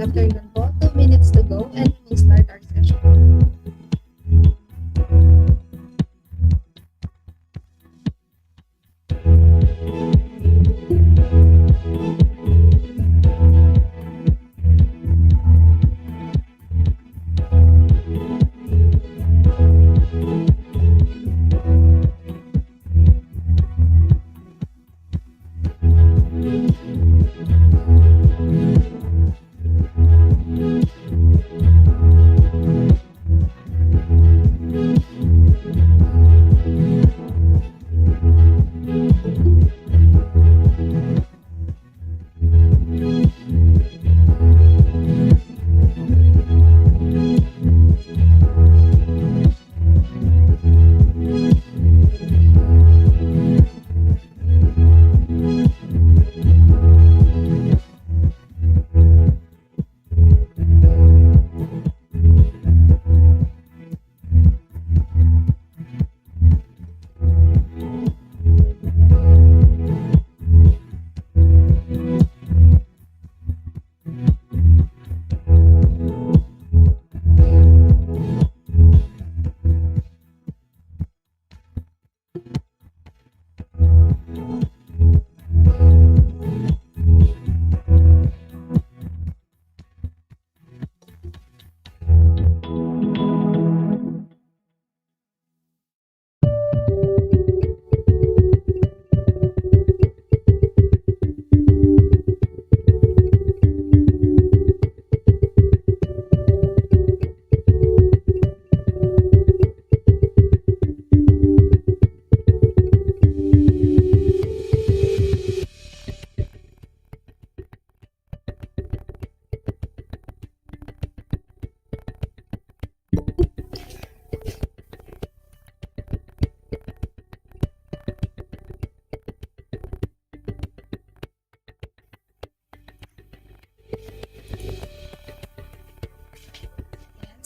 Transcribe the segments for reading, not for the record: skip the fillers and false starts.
afternoon po. 2 minutes to go and we will start our session.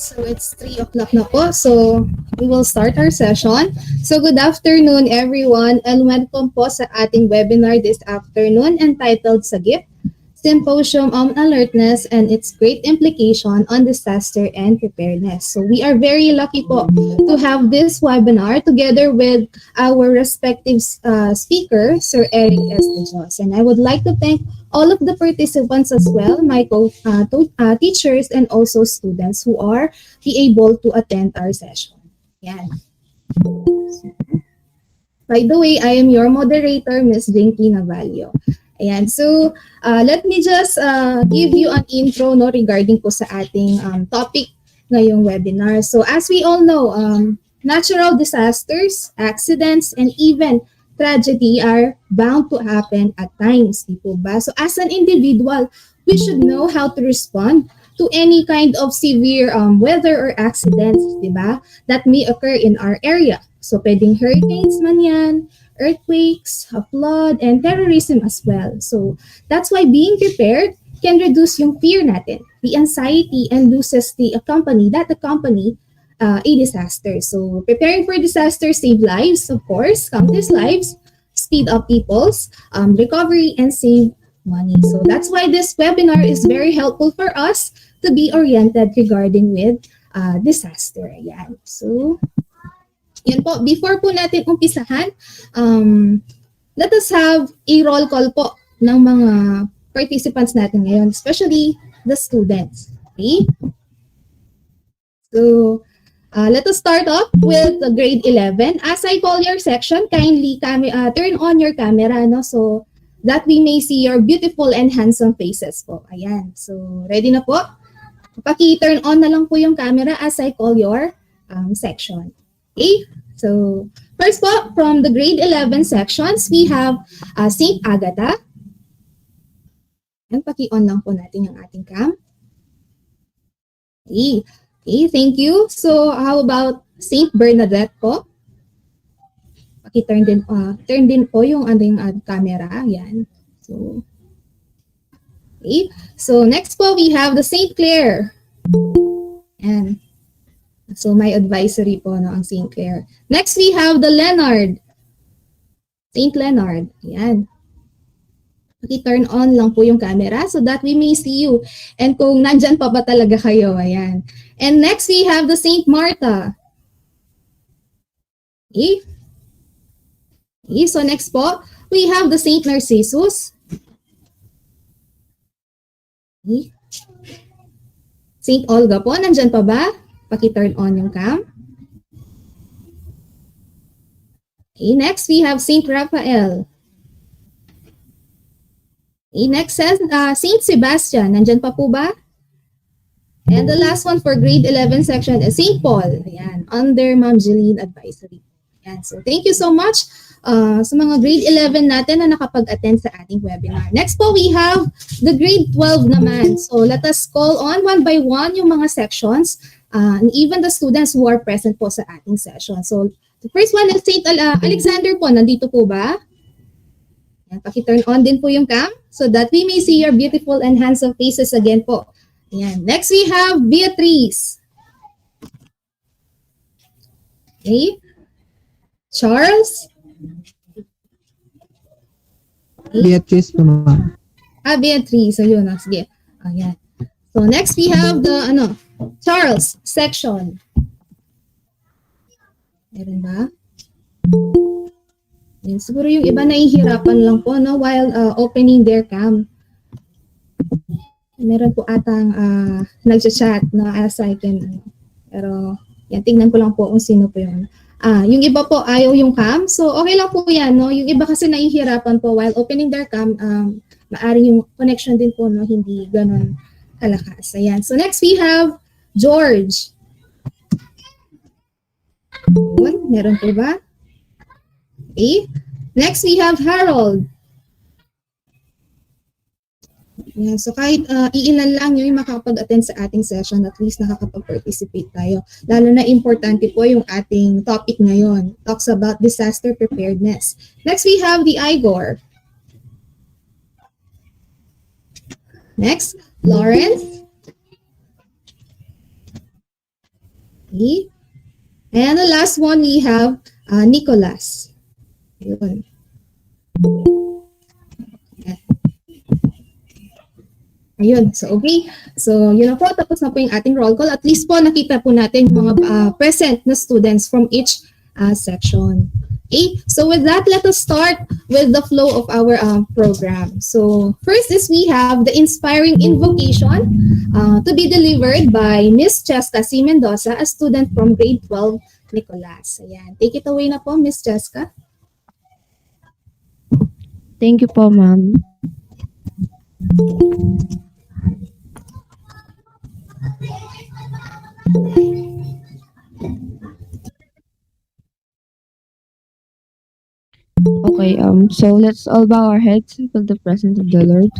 So it's 3 o'clock na po. So we will start our session. So good afternoon everyone and welcome po sa ating webinar this afternoon entitled SAGIP, Symposium on Alertness and its Great Implication on Disaster and Preparedness. So we are very lucky po to have this webinar together with our respective speaker, Sir Eric S. De Jos. And I would like to thank all of the participants as well, my teachers and also students who are able to attend our session. Yan. By the way, I am your moderator, Ms. Dinky Navalio. Ayan, so let me just give you an intro no, regarding po sa ating topic ngayong webinar. So as we all know, natural disasters, accidents, and even tragedy are bound to happen at times, di po ba? So as an individual, we should know how to respond to any kind of severe weather or accidents, di ba? That may occur in our area. So pwedeng hurricanes man yan, earthquakes, flood, and terrorism as well. So that's why being prepared can reduce yung fear natin, the anxiety, and loses the accompany a disaster. So preparing for disaster save lives, of course, countless lives, speed up people's recovery, and save money. So that's why this webinar is very helpful for us to be oriented regarding with disaster. Ayan. So yun po, before po natin umpisahan, let us have a roll call po ng mga participants natin ngayon, especially the students. Okay? So, let us start off with the grade 11. As I call your section, kindly turn on your camera, no? So that we may see your beautiful and handsome faces po. Ayan. So, ready na po? Paki-turn on na lang po yung camera as I call your section. Okay? So, first po, from the grade 11 sections, we have St. Agatha. And paki-on lang po natin yung ating cam. Okay. Okay, thank you. So, how about St. Bernadette po? Paki-turn din po yung ating camera. Yan. So, okay. So, next po, we have the St. Clair. And so, my advisory po, no, ang St. Clair. Next, we have the Leonard. St. Leonard. Yan. Paki-turn on lang po yung camera so that we may see you. And kung nandyan pa ba talaga kayo, ayan. And next, we have the Saint Martha. Okay. Okay, so next po, we have the Saint Narcissus. Okay. Saint Olga po, nandyan pa ba? Paki-turn on yung cam. Okay, next we have Saint Raphael. Okay, next says Saint Sebastian, nandyan pa po ba? And the last one for grade 11 section is Saint Paul. Ayan, under Ma'am Jeline advisory. Ayan, so thank you so much sa mga grade 11 natin na nakapag-attend sa ating webinar. Next po, we have the grade 12 naman. So let us call on one by one yung mga sections and even the students who are present po sa ating session. So the first one is St. Alexander po. Nandito po ba? Ayan, paki-turn on din po yung cam so that we may see your beautiful and handsome faces again po. Ayan. Next, we have Beatrice. Okay. Charles? Beatrice po, ma'am. Beatrice. So yun, sige. Ayan. So next we have the Charles section. Meron ba? Ayan, siguro yung iba nahihirapan lang po while opening their cam. Meron po atang nagchat-chat as I can. Pero yan, tingnan ko lang po kung sino po yun. Yung iba po ayaw yung cam. So okay lang po yan, no? Yung iba kasi nahihirapan po while opening their cam, maaring yung connection din po hindi ganun kalakas. Ayan. So next we have George. Yun, meron po ba? Okay. Next we have Harold. Yeah, so kahit iilan lang yung makakapag-attend sa ating session, at least nakakapag-participate tayo. Lalo na importante po yung ating topic ngayon. Talks about disaster preparedness. Next, we have the Igor. Next, Lawrence. Okay. And the last one, we have Nicholas. Yun. Ayun, so okay. So yun na po, tapos na po yung ating roll call. At least po nakita po natin yung mga present na students from each section. Okay, so with that, let us start with the flow of our program. So first is we have the inspiring invocation to be delivered by Miss Cheska C. Mendoza, a student from grade 12, Nicolas. Ayan, take it away na po, Miss Cheska. Thank you po, ma'am. Okay, so let's all bow our heads and feel the presence of the Lord.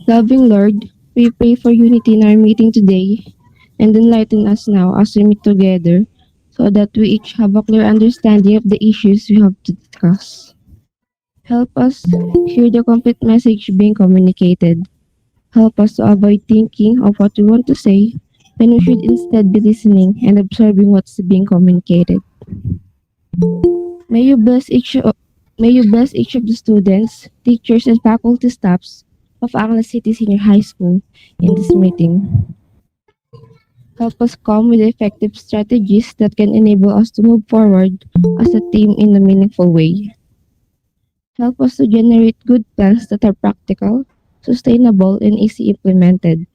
Loving Lord, we pray for unity in our meeting today and enlighten us now as we meet together so that we each have a clear understanding of the issues we have to discuss. Help us hear the complete message being communicated. Help us to avoid thinking of what we want to say when we should instead be listening and observing what's being communicated. May you bless each of the students, teachers, and faculty staffs of Angeles City Senior High School in this meeting. Help us come with effective strategies that can enable us to move forward as a team in a meaningful way. Help us to generate good plans that are practical, sustainable, and easy implemented.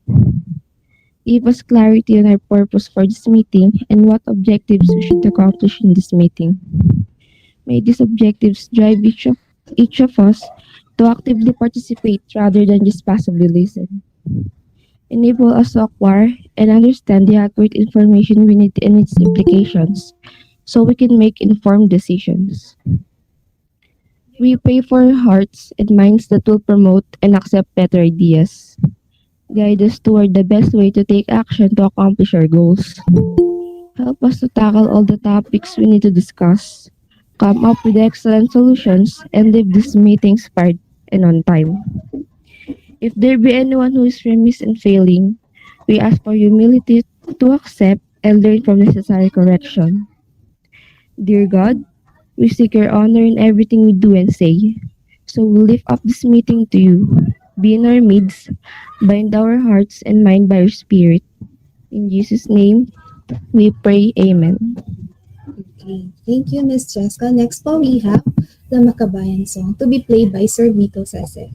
Give us clarity on our purpose for this meeting and what objectives we should accomplish in this meeting. May these objectives drive each of us to actively participate rather than just passively listen. Enable us to acquire and understand the accurate information we need and its implications so we can make informed decisions. We pray for hearts and minds that will promote and accept better ideas. Guide us toward the best way to take action to accomplish our goals. Help us to tackle all the topics we need to discuss, come up with excellent solutions, and leave this meeting inspired and on time. If there be anyone who is remiss and failing, we ask for humility to accept and learn from necessary correction. Dear God, We seek your honor in everything we do and say. So we lift up this meeting to you. Be in our midst, bind our hearts and mind by your Spirit. In Jesus' name, we pray. Amen. Okay. Thank you, Miss Cheska. Next po, we have the Makabayan song to be played by Sir Vito Sese.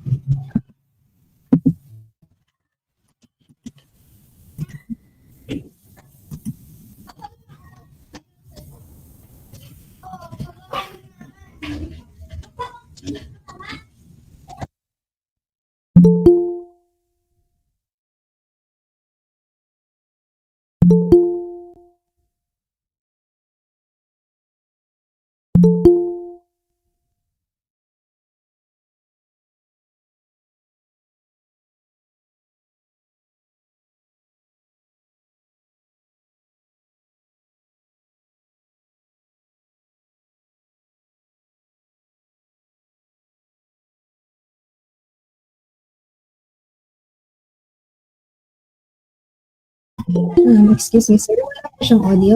Excuse me, sir. Wala po siyang audio.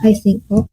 I think po.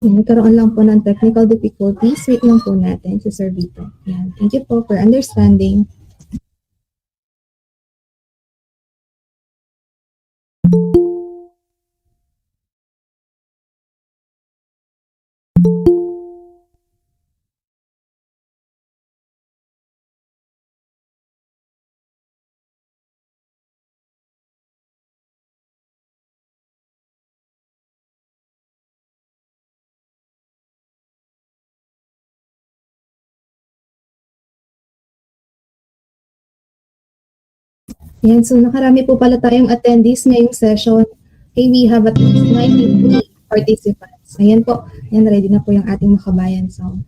Nagkaroon lang po ng technical difficulties. Wait lang po natin si Sir Vito. Yan. Thank you po for understanding. Yan. So, nakarami po pala tayong attendees ngayong session. Okay, we have at least 93 participants. Ayan po. Yan, ready na po yung ating Makabayan song.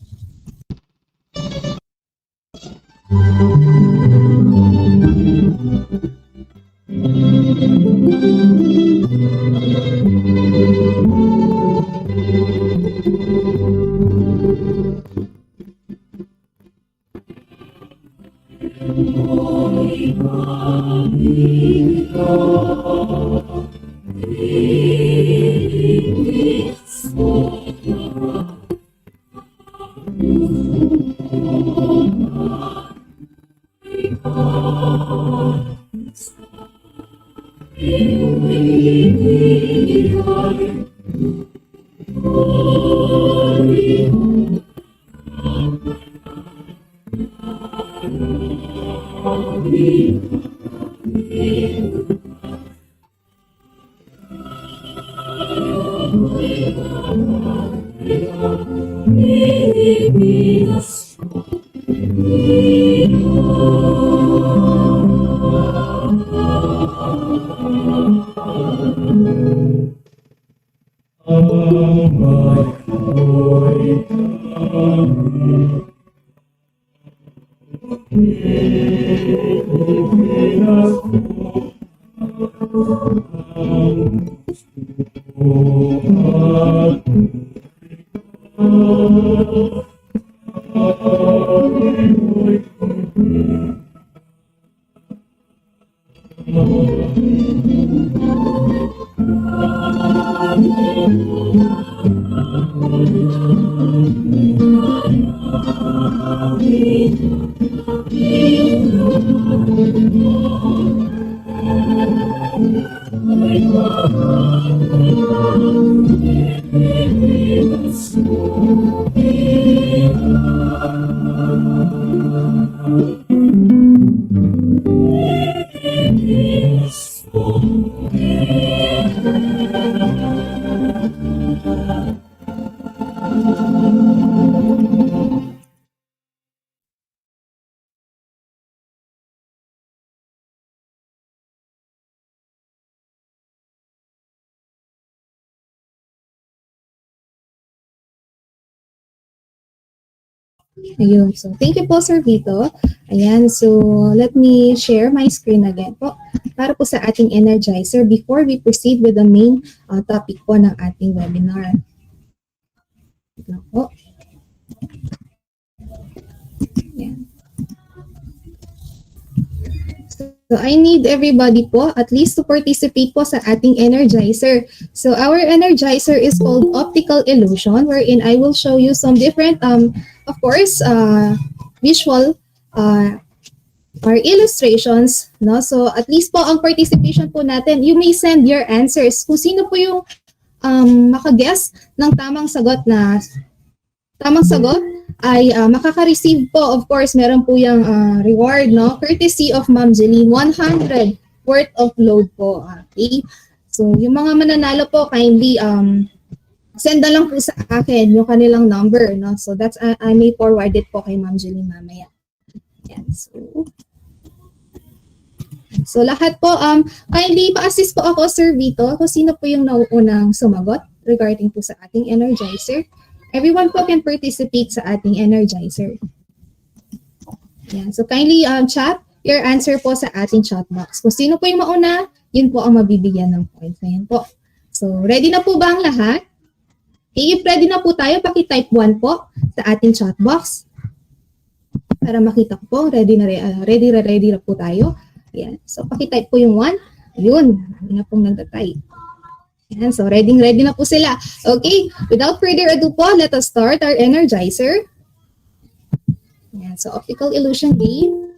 Ayun. So, thank you po, Sir Vito. Ayan. So, let me share my screen again po para po sa ating energizer before we proceed with the main topic po ng ating webinar. Ito po. Ayan. So, I need everybody po at least to participate po sa ating energizer. So, our energizer is called optical illusion, wherein I will show you some different, of course, visual or illustrations. No? So, at least po ang participation po natin, you may send your answers. Kung sino po yung makaguess ng tamang sagot ay makaka-receive po, of course, meron po yung reward, no? Courtesy of Ma'am Jeline, 100 worth of load po. Okay? So, yung mga mananalo po, kindly send na lang po sa akin yung kanilang number, no? So, that's, I may forward it po kay Ma'am Jeline mamaya. Yan. So, lahat po, kindly pa-assist po ako, Sir Vito, kung sino po yung nauunang sumagot regarding po sa ating energizer. Everyone po can participate sa ating energizer. Yan. So, kindly chat your answer po sa ating chat box. Kung sino po yung mauna, yun po ang mabibigyan ng points. Ayan po. So, ready na po ba ang lahat? Okay, if ready na po tayo, paki-type 1 po sa ating chat box. Para makita ko po, ready na po tayo. Ayan. So, paki-type po yung 1. Yun. Ano na pong nagtatype. Ayan. So, ready na po sila. Okay. Without further ado po, let us start our energizer. Ayan. So, optical illusion game.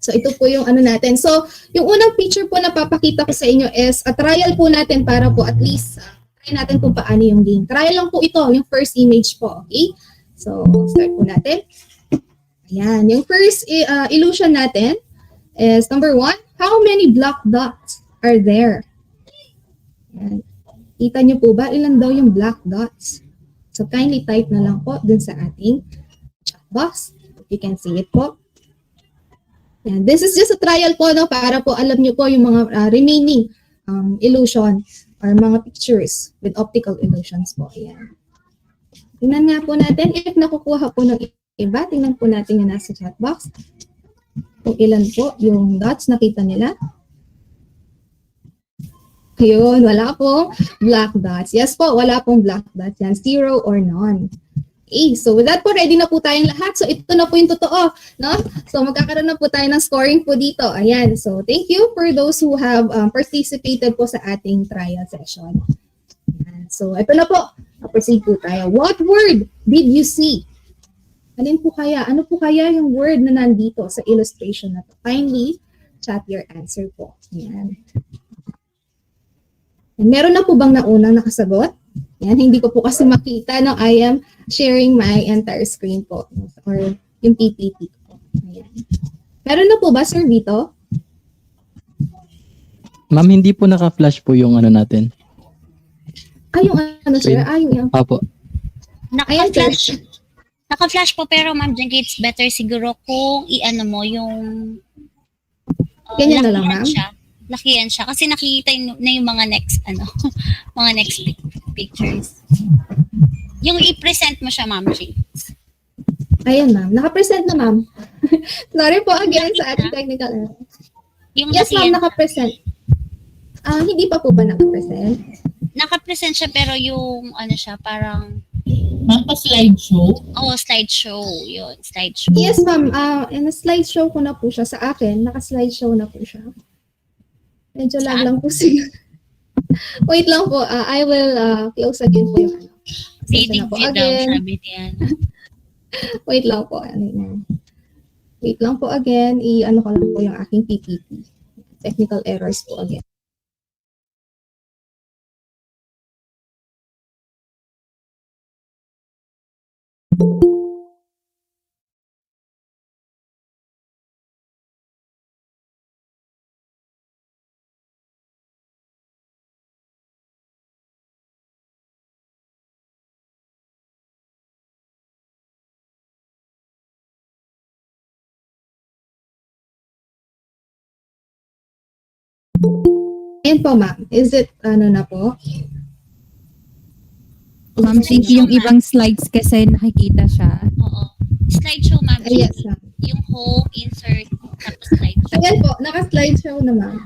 So, ito po yung ano natin. So, yung unang picture po na papakita ko sa inyo is a trial po natin para po at least try natin kung paano yung game. Trial lang po ito, yung first image po. Okay. So, start po natin. Ayan. Yung first illusion natin is number 1, how many black dots are there? Ayan. Kita niyo po ba ilan daw yung black dots? So kindly type na lang po dun sa ating chat box. If you can see it po. Ayan. This is just a trial po, no, para po alam niyo po yung mga remaining illusion or mga pictures with optical illusions po. Ayan. Tingnan nga po natin if nakukuha po ng iba. Tingnan po natin yung nasa chat box. Kung ilan po yung dots nakita nila. Ayun, wala pong black dots. Yes po, wala pong black dots. Yan, 0 or none. Okay, so with that po, ready na po tayong lahat. So ito na po yung totoo, no? So magkakaroon na po tayo ng scoring po dito. Ayan, so thank you for those who have participated po sa ating trial session. Ayan, so ito na po, proceed po tayo. What word did you see? Alin po kaya? Ano po kaya yung word na nandito sa illustration na to? Kindly chat your answer po. Ayan. Meron na po bang naunang nakasagot? Yan, hindi ko po kasi makita no, I am sharing my entire screen po or yung PPT ko. Ayan. Meron na po ba, Sir Vito? Ma'am, hindi po naka-flash po yung ano natin. Yung ano, sir? Yung Apo. Naka-flash. Naka-flash po pero Ma'am Jenky, it's better siguro kung i-ano mo yung ganyan na lang, ma'am? Lakihan siya kasi nakikita na yung mga next mga next pictures. Yung i-present mo siya, Ma'am G. Ayan, ma'am. Naka-present na, ma'am. Sorry po again sa ating technical error. Yes, ma'am, naka-present. Hindi pa po ba naka-present? Naka-present siya pero yung siya parang Ma'am, pa-slideshow? Oo, slideshow. Yun, slideshow. Yes, ma'am. In a slideshow ko na po siya sa akin. Naka-slideshow na po siya. Medyo lag lang po siya. Wait lang po. I will close again po yung ano. Feeding view daw, sabi niyan. Wait lang po. Wait lang po again. I-ano ko lang po yung aking PPT. Technical errors po again. Ayan po, ma'am. Is it, ano na po? Ma'am Jinky, yung ibang slides kasi nakikita siya. Oo. Slideshow, ma'am. Yes, ma'am. Yung home, insert, tapos slideshow. Ayan po, naka-slideshow na ma'am.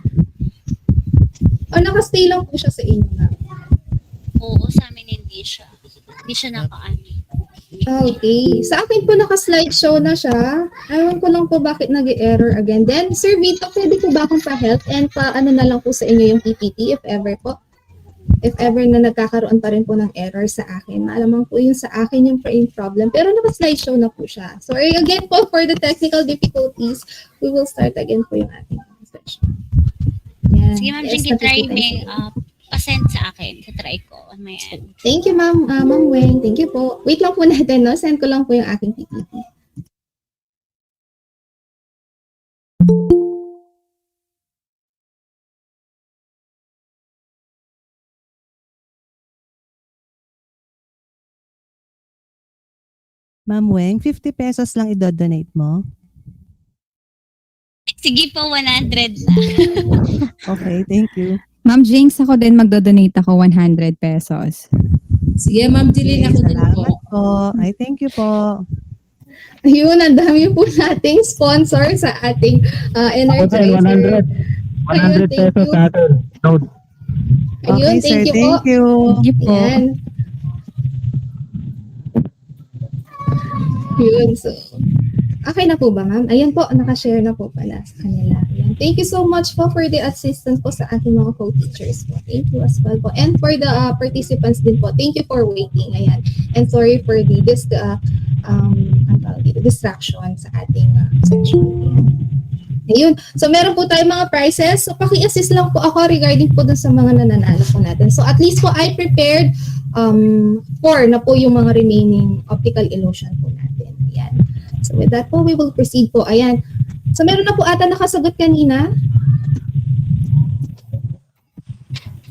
O naka-stay lang po siya sa inyo ma'am. Oo, sa amin hindi siya. Hindi siya naka-ano. Okay. Sa akin po naka-slideshow na siya. Ewan ko lang po bakit nag-error again. Then, Sir Vito, pwede po ba akong pa-help and pa-ano na lang po sa inyo yung PPT if ever po? If ever na nagkakaroon pa rin po ng error sa akin. Malamang po yung sa akin yung problem. Pero naka-slideshow na po siya. Sorry again po for the technical difficulties. We will start again po yung ating session. Yan. Sige, ma'am Yes, Jinky, try nakikita may ko. pasend sa akin. Try ko on my end. Thank you, ma'am. Ma'am Weng. Thank you po. Wait lang po natin, no? Send ko lang po yung aking PPT. Ma'am Weng, 50 pesos lang i-donate mo. Sige po, 100 na. Okay, thank you. Ma'am Jinx, ako din magdodonate ako 100 pesos. Sige, Ma'am Jeline, ako din po. Salamat po. Ay, thank you po. Ayun, ang dami po nating sponsor sa ating Energizer. 100 pesos sa atin. Note. Ayun, Okay, sir, thank you po. thank you. Thank you po. Yan. Yun, so, okay na po ba, ma'am? Ayan po, nakashare na po pala sa kanila. Ayan. Thank you so much po for the assistance po sa ating mga co-teachers po. Thank you as well po. And for the participants din po, thank you for waiting. Ayan. And sorry for the distraction sa ating section. Ayan. Ayun. So, meron po tayong mga prizes. So, paki-assist lang po ako regarding po dun sa mga nananalo po natin. So, at least po, I prepared 4 na po yung mga remaining optical illusion po natin. Ayan. So, with that po, we will proceed po. Ayan. So, meron na po ata nakasagot kanina.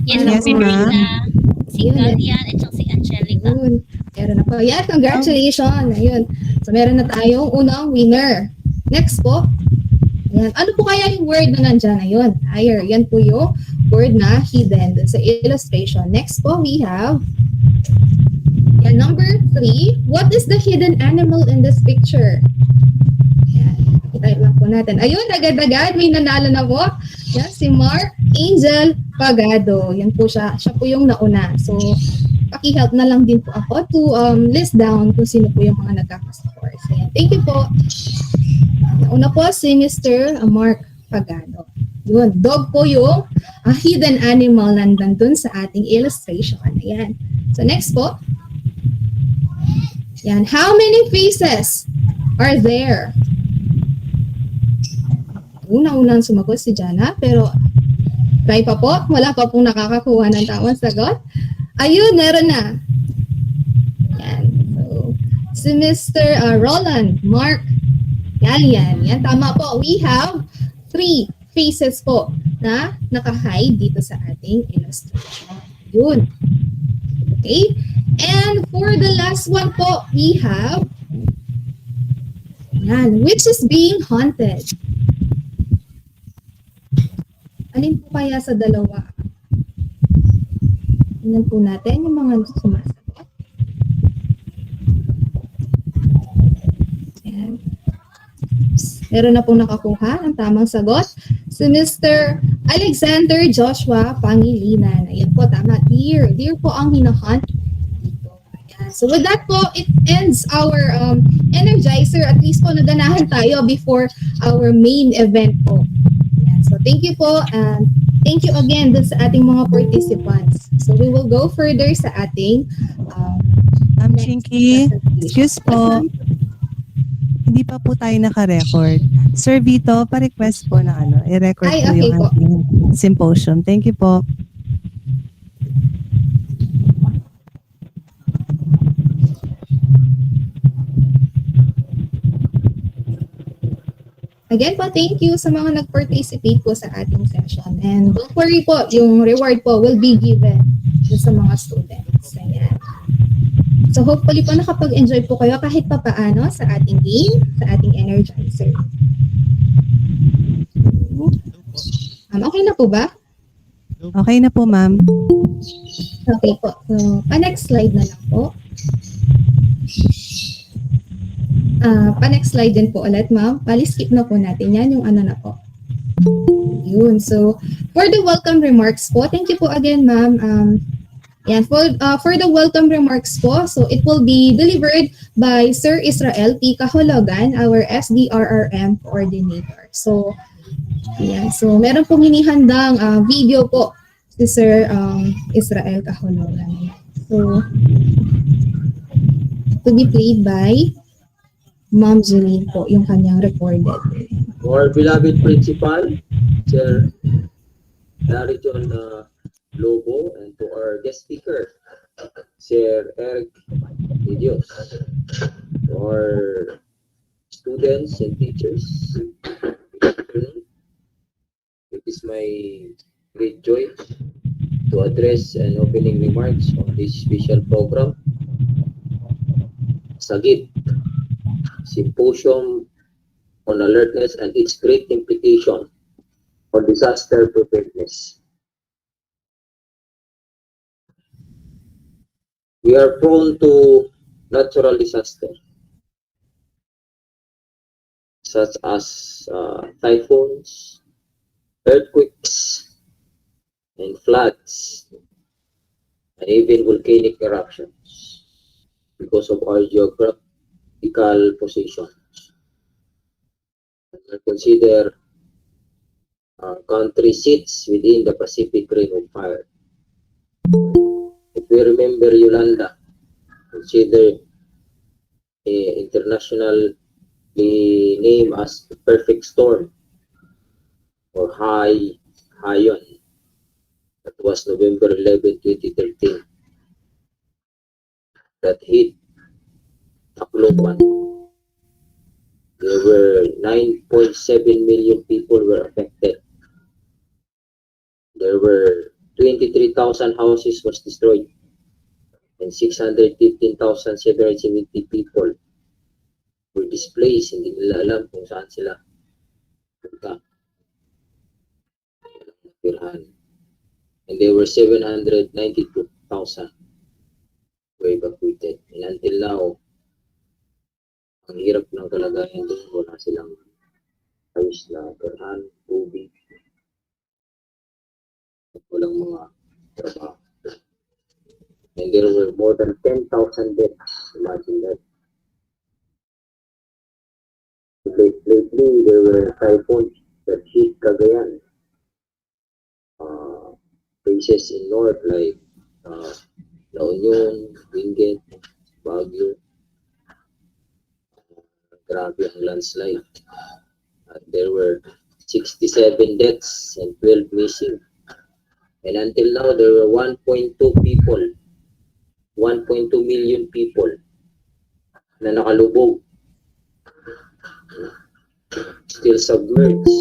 Yes, Yes, ma'am. ma'am. Na si Galian at saka si Angelica. Ayun. Meron na po. Ayan, congratulations. Ayun. So, meron na tayong unang winner. Next po. Ayan. Ano po kaya yung word na nandyan? Ayun. Higher. Yan po yung word na hidden dun sa illustration. Next po, we have yan, number 3. What is the hidden animal in this picture? Yan. Kita lang po natin. Ayun, agad-agad. May nanalo na po. Yan, si Mark Angel Pagado. Yan po siya. Siya po yung nauna. So, paki-help na lang din po ako to list down kung sino po yung mga nagkakascore. So, yan. Thank you po. Nauna po si Mr. Mark Pagado. Yun, dog po yung hidden animal nandun sa ating illustration. Ayan. So next po. Yan, how many faces are there? Unang sumagot si Jana, pero try pa po. Wala pa pong nakakakuha ng tamang sagot. Ayun, meron na. Yan. So, si Mr. Roland Mark Galian. Yan, tama po. We have 3 faces po na naka-hide dito sa ating illustration. Yun. Okay? And for the last one po, we have yan, which is being haunted. Alin po kaya sa dalawa? Tingnan po natin yung mga sumasagot. Yan. Meron na pong nakakuha ng tamang sagot. Si Mr. Alexander Joshua Pangilinan. Ayan po, tama. Deer. Deer po ang hinahunt dito. Ayan. So with that po, it ends our Energizer. At least po naganahan tayo before our main event po. Ayan. So thank you po. And thank you again dun sa ating mga participants. So we will go further sa ating Ma'am next Chinky, presentation. excuse po. Hindi pa po tayo naka-record. Sir Vito, pa-request po na i-record Ay, po okay yung po. ating symposium. Thank you po. Again po, thank you sa mga nag-participate po sa ating session. And don't worry po, yung reward po will be given sa mga students. Ayan. So hopefully po nakapag-enjoy po kayo kahit pa paano sa ating game, sa ating Energizer. Okay na po ba? Okay na po, ma'am. Okay po. So, pa-next slide na lang po. Pa-next slide din po ulit, ma'am. Pali-skip na po natin yan, yung ano na po. Yun. So, for the welcome remarks po, thank you po again, ma'am. Yan, for the welcome remarks po, so it will be delivered by Sir Israel P. Kahologan, our SDRRM coordinator. So, yan. So, meron pong hinihandang video po si Sir Israel Kahologan. So, to be played by Ma'am Jeline po, yung kanyang recorded. Our beloved principal, Sir Larry John Lobo, and to our guest speaker, Sir Eric Dios, to our students and teachers, good afternoon. It is my great joy to address an opening remarks on this special program, SAGIP, Symposium on Alertness and its great implication on disaster preparedness. We are prone to natural disaster, such as typhoons, earthquakes, and floods, and even volcanic eruptions because of our geographical position. Consider our country sits within the Pacific Ring of Fire. If we remember Yolanda, consider internationally named as the perfect storm or Haiyan. That was November 11, 2013. That hit Tacloban. There were 9.7 million people were affected. There were 23,000 houses was destroyed and 615,770 people were displaced. Hindi nila alam kung saan sila punta. And there were 792,000 were evacuated. And until now, ang hirap ng kalagayan doon, wala silang ayos na tirahan, tubig, at walang mga trabaho. And there were more than 10,000 deaths. Imagine that. Lately, there were typhoons that hit Cagayan. Places in north like La Union, Benguet, Baguio. Grabe ang landslide. There were 67 deaths and 12 missing. And until now, there were 1.2 million people na nakalubog. Still submerged.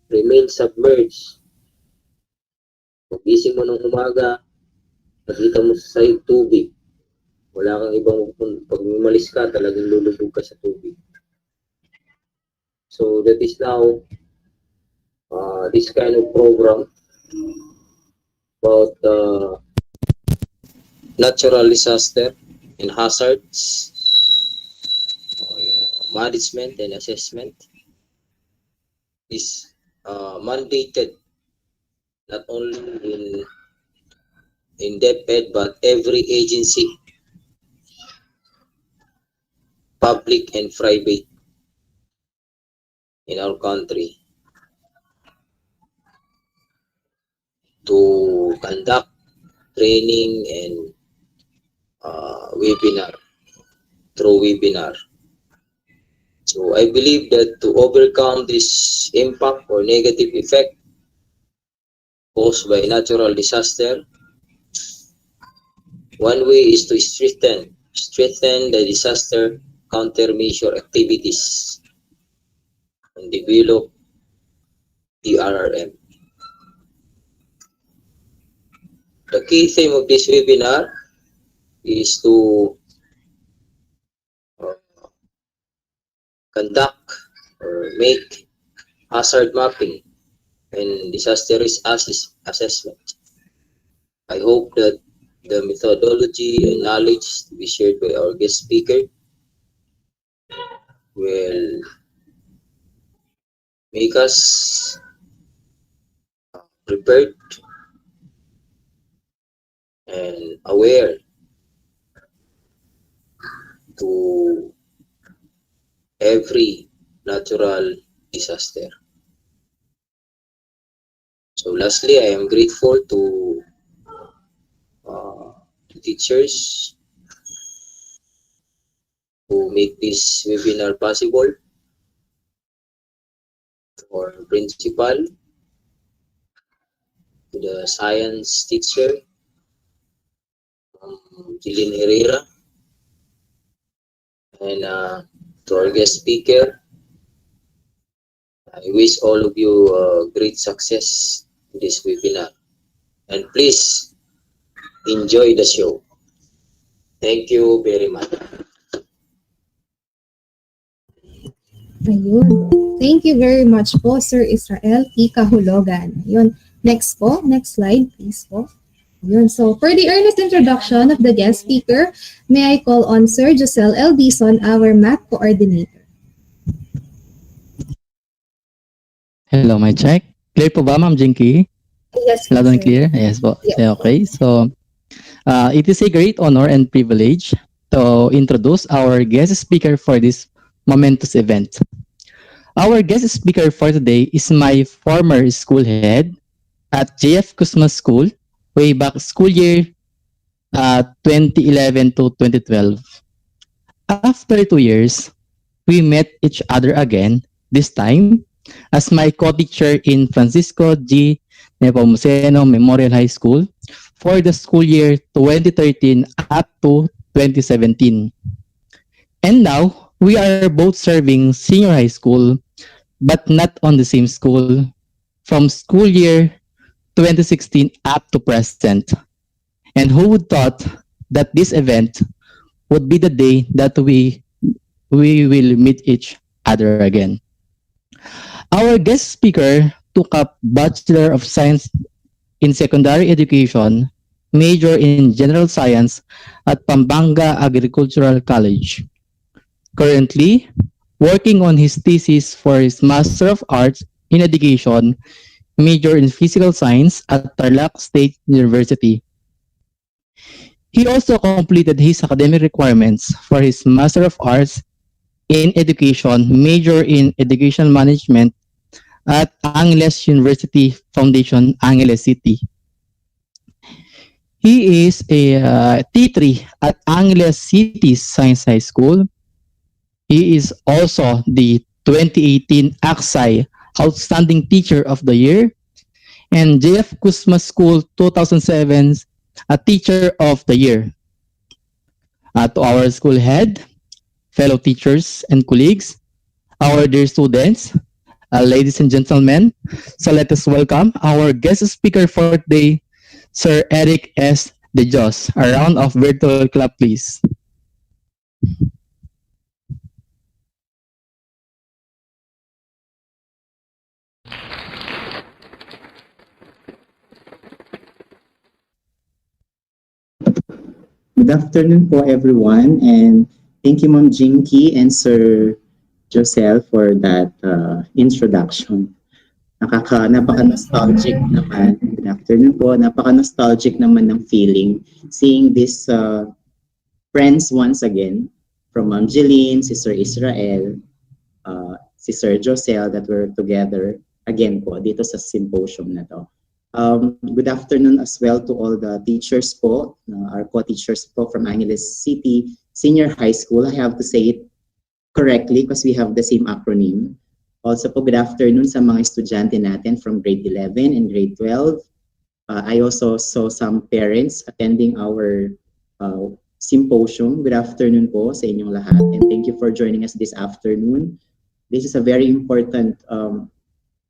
Remain submerged. Pag-gising mo ng umaga, nakita mo sa side tubig. Wala kang ibang, pag umalis ka, talagang lulubog ka sa tubig. So that is now this kind of program about natural disaster and hazards, management and assessment is mandated not only in DepEd but every agency, public and private, in our country to conduct training and through webinar. So I believe that to overcome this impact or negative effect caused by natural disaster, one way is to strengthen the disaster countermeasure activities and develop DRRM. The key theme of this webinar is to conduct or make hazard mapping and disaster risk assessment I hope that the methodology and knowledge to be shared by our guest speaker will make us prepared and aware to every natural disaster. So lastly, I am grateful to the teachers who make this webinar possible, for principal, to the science teacher, Jilin Herrera, and to our guest speaker. I wish all of you great success in this webinar. And please enjoy the show. Thank you very much. Ayun. Thank you very much po, Sir Israel T. Kahulogan. Ayun. Next po. Next slide, please po. Ayun. So, for the earnest introduction of the guest speaker, may I call on Sir Josel L. Dizon, our math coordinator. Hello, my check. Clear po ba, Ma'am Jinky? Yes, Loud and sir. clear? Yes po. Yeah. Okay, so it is a great honor and privilege to introduce our guest speaker for this momentous event. Our guest speaker for today is my former school head at JF Kusma School way back school year 2011 to 2012. After 2 years, we met each other again, this time as my co-teacher in Francisco G. Nepomuceno Memorial High School for the school year 2013 up to 2017. And now, we are both serving senior high school, but not on the same school, from school year 2016 up to present. And who would thought that this event would be the day that we will meet each other again. Our guest speaker took up Bachelor of Science in Secondary Education, major in General Science at Pampanga Agricultural College. Currently, working on his thesis for his Master of Arts in Education, major in Physical Science at Tarlac State University. He also completed his academic requirements for his Master of Arts in Education, major in Education Management at Angeles University Foundation, Angeles City. He is a T3 at Angeles City Science High School. He is also the 2018 AXI Outstanding Teacher of the Year and JF Kusma School 2007 a Teacher of the Year. To our school head, fellow teachers and colleagues, our dear students, ladies and gentlemen, so let us welcome our guest speaker for today, Sir Eric S. De Jos. A round of virtual clap, please. Good afternoon po everyone, and thank you Ma'am Jinky and Sir Josel for that introduction. Napaka-nostalgic naman. Good afternoon po. Napaka-nostalgic naman ng feeling seeing these friends once again from Ma'am Jeline, si Sir Israel, si Sir Josel, that we're together again po dito sa symposium na to. Good afternoon as well to all the teachers po, our co-teachers po from Angeles City Senior High School. I have to say it correctly because we have the same acronym. Also po, good afternoon sa mga estudyante natin from grade 11 and grade 12. I also saw some parents attending our symposium. Good afternoon po sa inyong lahat, and thank you for joining us this afternoon. This is a very important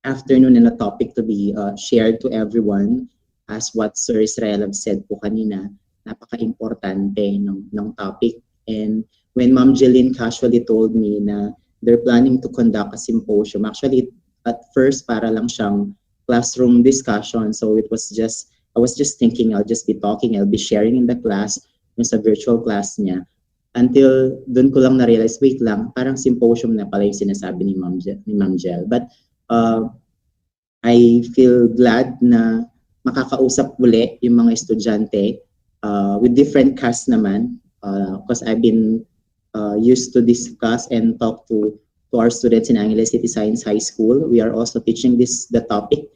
afternoon and a topic to be shared to everyone. As what Sir Israel have said po kanina, napaka-importante ng topic. And when Ma'am Jeline casually told me na they're planning to conduct a symposium, actually at first para lang siyang classroom discussion, so it was just I was just thinking I'll just be talking, I'll be sharing in the class, yung sa virtual class niya. Until dun ko lang na-realize, wait lang, parang symposium na pala yung sinasabi ni Ma'am Jel. But I feel glad na makakausap uli yung mga estudyante with different casts naman, because I've been used to discuss and talk to our students in Angeles City Science High School. We are also teaching the topic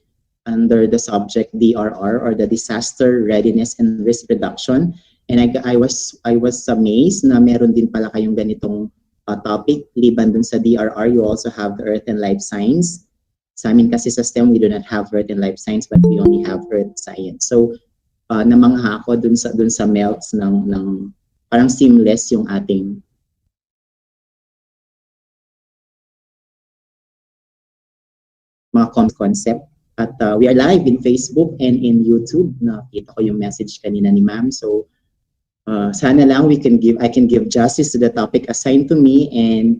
under the subject DRR, or the Disaster Readiness and Risk Reduction. And I was amazed na meron din pala kayong ganitong topic. Liban dun sa DRR, you also have the Earth and Life Science. Sa amin kasi sa STEM, we do not have Earth and Life Science, but we only have Earth Science. So, namangha ako dun sa melts ng parang seamless yung ating mga concept. At we are live in Facebook and in YouTube. Nakita ko yung message kanina ni Ma'am. So, sana lang I can give justice to the topic assigned to me, and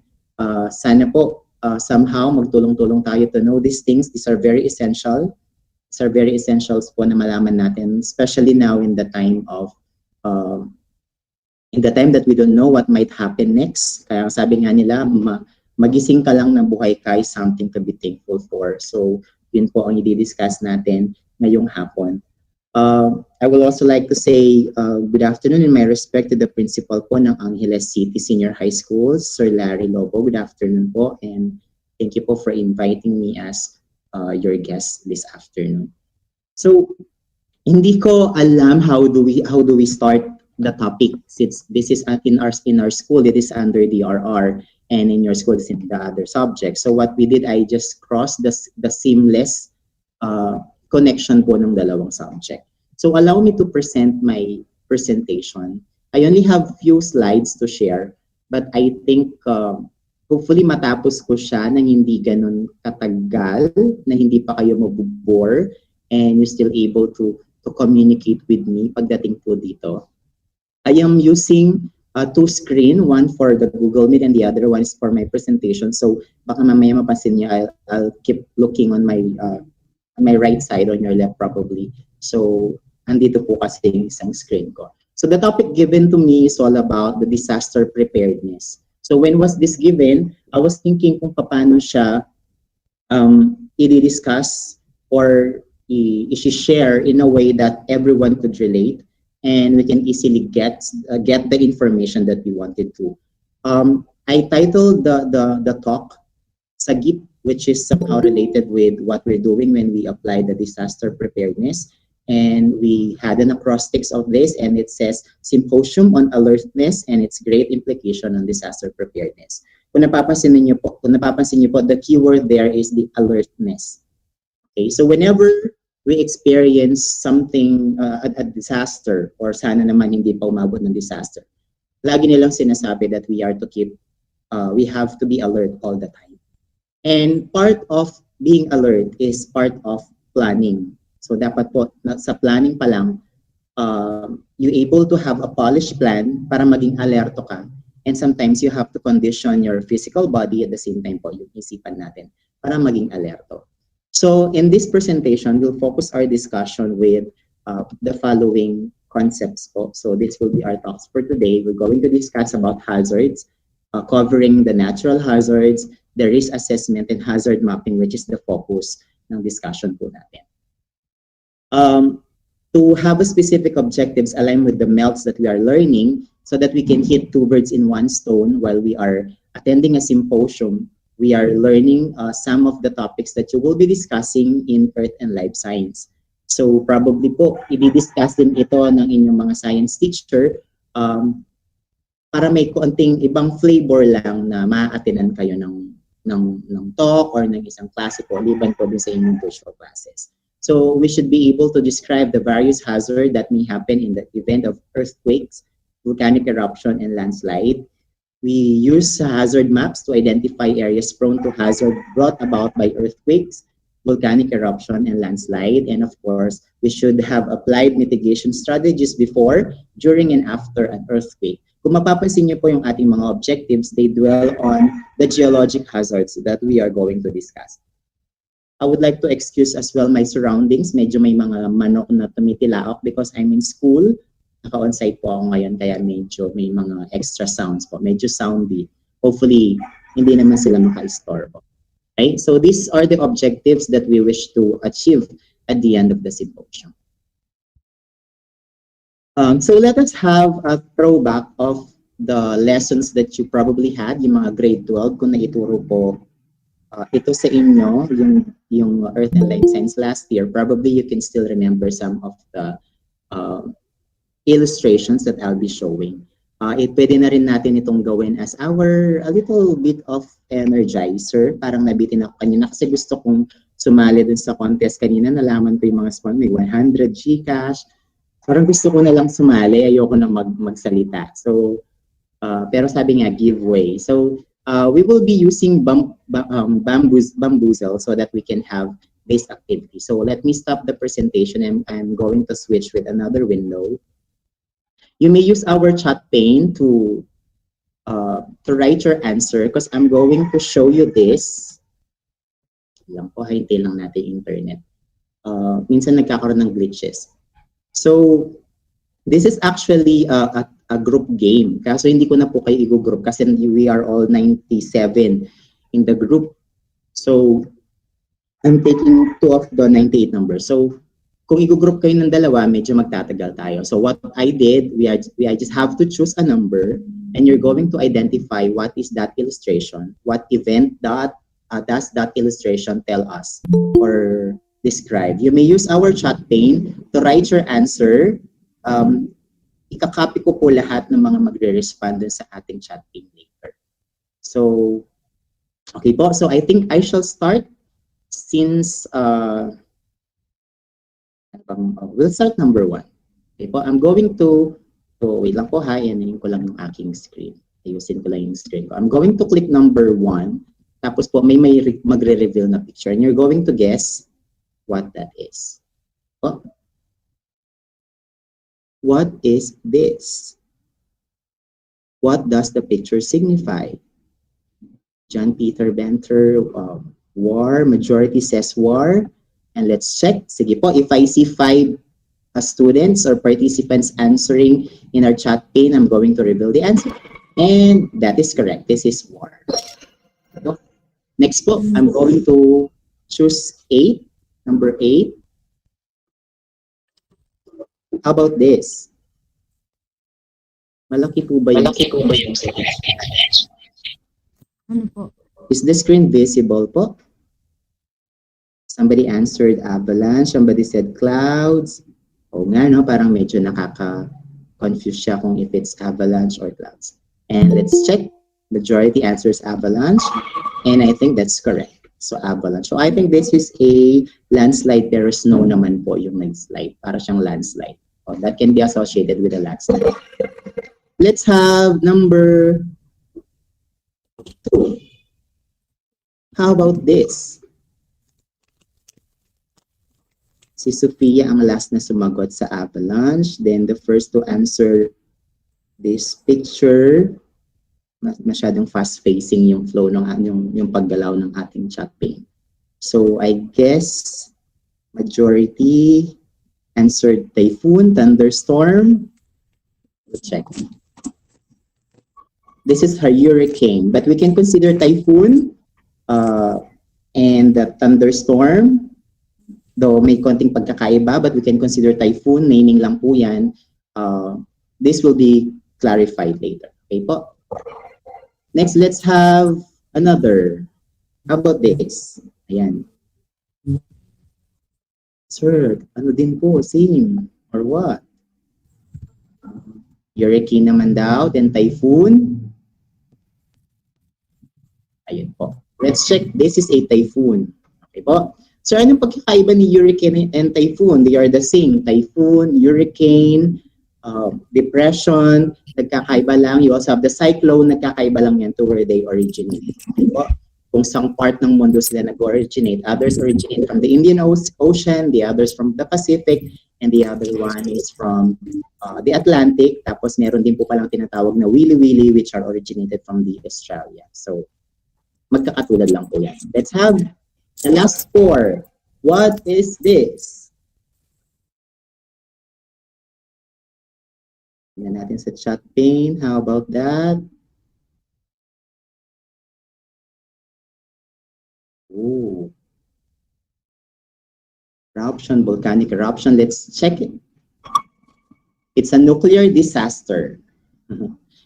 sana po somehow magtulong-tulong tayo to know these things. These are very essential. These are very essentials po na malaman natin, especially now in the time that we don't know what might happen next. Kaya sabi nga nila, magising ka lang ng buhay ka is something to be thankful for. So, yun po ang i-discuss natin ngayong hapon. I will also like to say good afternoon in my respect to the principal po ng Angeles City Senior High School, Sir Larry Lobo. Good afternoon po, and thank you po for inviting me as your guest this afternoon. So, hindi ko alam how do we start the topic, since this is in our school, it is under DRR, and in your school, it's in the other subject. So what we did, I just crossed the seamless connection po ng dalawang subject. So allow me to present my presentation. I only have few slides to share, but I think hopefully matapos ko siya nang hindi ganun katagal, na hindi pa kayo mabubore, and you're still able to communicate with me pagdating po dito. I am using two screen, one for the Google Meet and the other one is for my presentation. So baka mamaya mapansin niyo, I'll keep looking on my right side, on your left probably. So andito po kasi yung isang screen ko. So the topic given to me is all about the disaster preparedness. So when was this given, I was thinking kung paano siya i-discuss or i-share in a way that everyone could relate, and we can easily get the information that we wanted to. I titled the talk SAGIP, which is somehow related with what we're doing when we apply the disaster preparedness. And we had an acrostics of this, and it says Symposium on Alertness and its Great Implication on Disaster Preparedness. Kung napapansin niyo po, the keyword there is the alertness. Okay, so whenever we experience something, a disaster, or sana naman hindi pa umabot ng disaster, lagi nilang sinasabi that we have to be alert all the time. And part of being alert is part of planning. So dapat po, sa planning pa lang, you able to have a polished plan para maging alerto ka. And sometimes you have to condition your physical body at the same time po, yung isipan natin, para maging alerto. So in this presentation, we'll focus our discussion with the following concepts po. So this will be our talks for today. We're going to discuss about hazards, covering the natural hazards, the risk assessment, and hazard mapping, which is the focus ng discussion po natin. To have a specific objectives aligned with the melts that we are learning, so that we can hit two birds in one stone while we are attending a symposium. We are learning some of the topics that you will be discussing in Earth and Life Science. So probably po, i-discuss din ito ng inyong mga science teacher para may konting ibang flavor lang na ma-attendan kayo ng talk or ng isang klase po, liban po din sa inyong virtual classes. So we should be able to describe the various hazards that may happen in the event of earthquakes, volcanic eruption, and landslide. We use hazard maps to identify areas prone to hazard brought about by earthquakes, volcanic eruption, and landslide. And of course, we should have applied mitigation strategies before, during, and after an earthquake. Kung mapapansin niyo po yung ating mga objectives, they dwell on the geologic hazards that we are going to discuss. I would like to excuse as well my surroundings. Medyo may mga manok na tumitilaok because I'm in school. Naka-on-site po ako ngayon kaya medyo may mga extra sounds po. Medyo soundy. Hopefully, hindi naman sila maka-store po. Okay? So these are the objectives that we wish to achieve at the end of the symposium. So let us have a throwback of the lessons that you probably had, yung mga grade 12, kung naituro po ito sa inyo, yung Earth and Life Science last year. Probably you can still remember some of the illustrations that I'll be showing. Pwede na rin natin itong gawin as a little bit of energizer. Parang nabitin ako kanina kasi gusto kong sumali dun sa contest kanina. Nalaman ko yung mga sponsor, may 100 Gcash. Parang gusto ko na lang sumali, ayoko na magsalita. So, pero sabi nga, giveaway. So, we will be using bamboozle so that we can have this activity. So, let me stop the presentation and I'm going to switch with another window. You may use our chat pane to write your answer because I'm going to show you this. Lang po, hintay lang natin internet. Minsan nagkakaroon ng glitches. So, this is actually a group game. Kaso hindi ko na po kayo i-group kasi we are all 97 in the group. So, I'm taking 2 of the 98 numbers. So, kung i-group kayo ng dalawa, medyo magtatagal tayo. So, what I did, I just have to choose a number and you're going to identify what is that illustration, what event does that illustration tell us or describe. You may use our chat pane to write your answer. Ikakopy ko po lahat ng mga magre-respond sa ating chat pane later. So, okay po. So, I think I shall start since we'll start number 1. Okay po. I'm going to wait lang po ha. Yanin ko lang yung aking screen. Ayusin ko lang yung screen ko. I'm going to click number 1. Tapos po may magre-reveal na picture and you're going to guess what that is. Oh. What is this? What does the picture signify? John Peter Benter, war, majority says war. And let's check. Sige po, if I see 5 students or participants answering in our chat pane, I'm going to reveal the answer. And that is correct. This is war. Next po, I'm going to choose 8. Number 8. How about this? Malaki po ba yung Ano po? Is the screen visible po? Somebody answered avalanche. Somebody said clouds. O nga, no? Parang medyo nakaka-confuse siya kung if it's avalanche or clouds. And let's check. Majority answers avalanche. And I think that's correct. So, avalanche. So, I think this is a landslide pero snow naman po yung landslide. Para siyang landslide. Oh, that can be associated with a landslide. Let's have number 2. How about this? Si Sophia ang last na sumagot sa avalanche. Then the first to answer this picture. Masyadong fast-facing yung flow ng yung paggalaw ng ating chat pane. So I guess majority answered typhoon, thunderstorm. Let's check. This is her hurricane, but we can consider typhoon and the thunderstorm. Though may konting pagkakaiba, but we can consider typhoon, naming lang po yan. This will be clarified later. Okay po? Next, let's have another. How about this? Ayan. Sir, ano din po? Same. Or what? Hurricane naman daw, then typhoon. Ayun po. Let's check. This is a typhoon. Okay po? So, anong pagkakaiba ni hurricane and typhoon? They are the same. Typhoon, hurricane, depression, nagkakaiba lang. You also have the cyclone, nagkakaiba lang yan to where they originate. Diba? Kung saan part ng mundo sila nag-originate. Others originate from the Indian Ocean, the others from the Pacific, and the other one is from the Atlantic. Tapos meron din po palang tinatawag na wili-wili which are originated from the Australia. So, magkakatulad lang po yan. Let's have The last four. What is this? Tingnan natin sa chat pane. How about that? Ooh. Eruption, volcanic eruption. Let's check it. It's a nuclear disaster.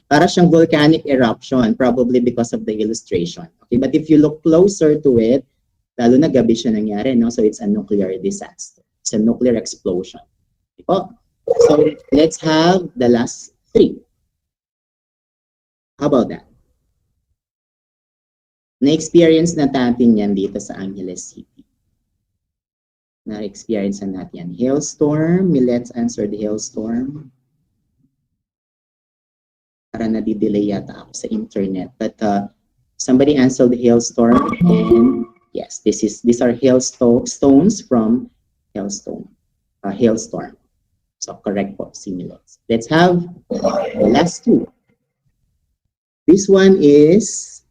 Para siyang volcanic eruption, probably because of the illustration. Okay, but if you look closer to it, lalo na gabi siya nangyari, no? So it's a nuclear disaster. It's a nuclear explosion. Oh, so let's have the last three. How about that? Na-experience na natin yan dito sa Angeles City. Na-experience na natin yan. Hailstorm. Let's answer the hailstorm. Para nadidelay yata ako sa internet. But somebody answered the hailstorm. And yes, these are hailstones from hailstorm. So correct po, simulates. Let's have the last two. This one is,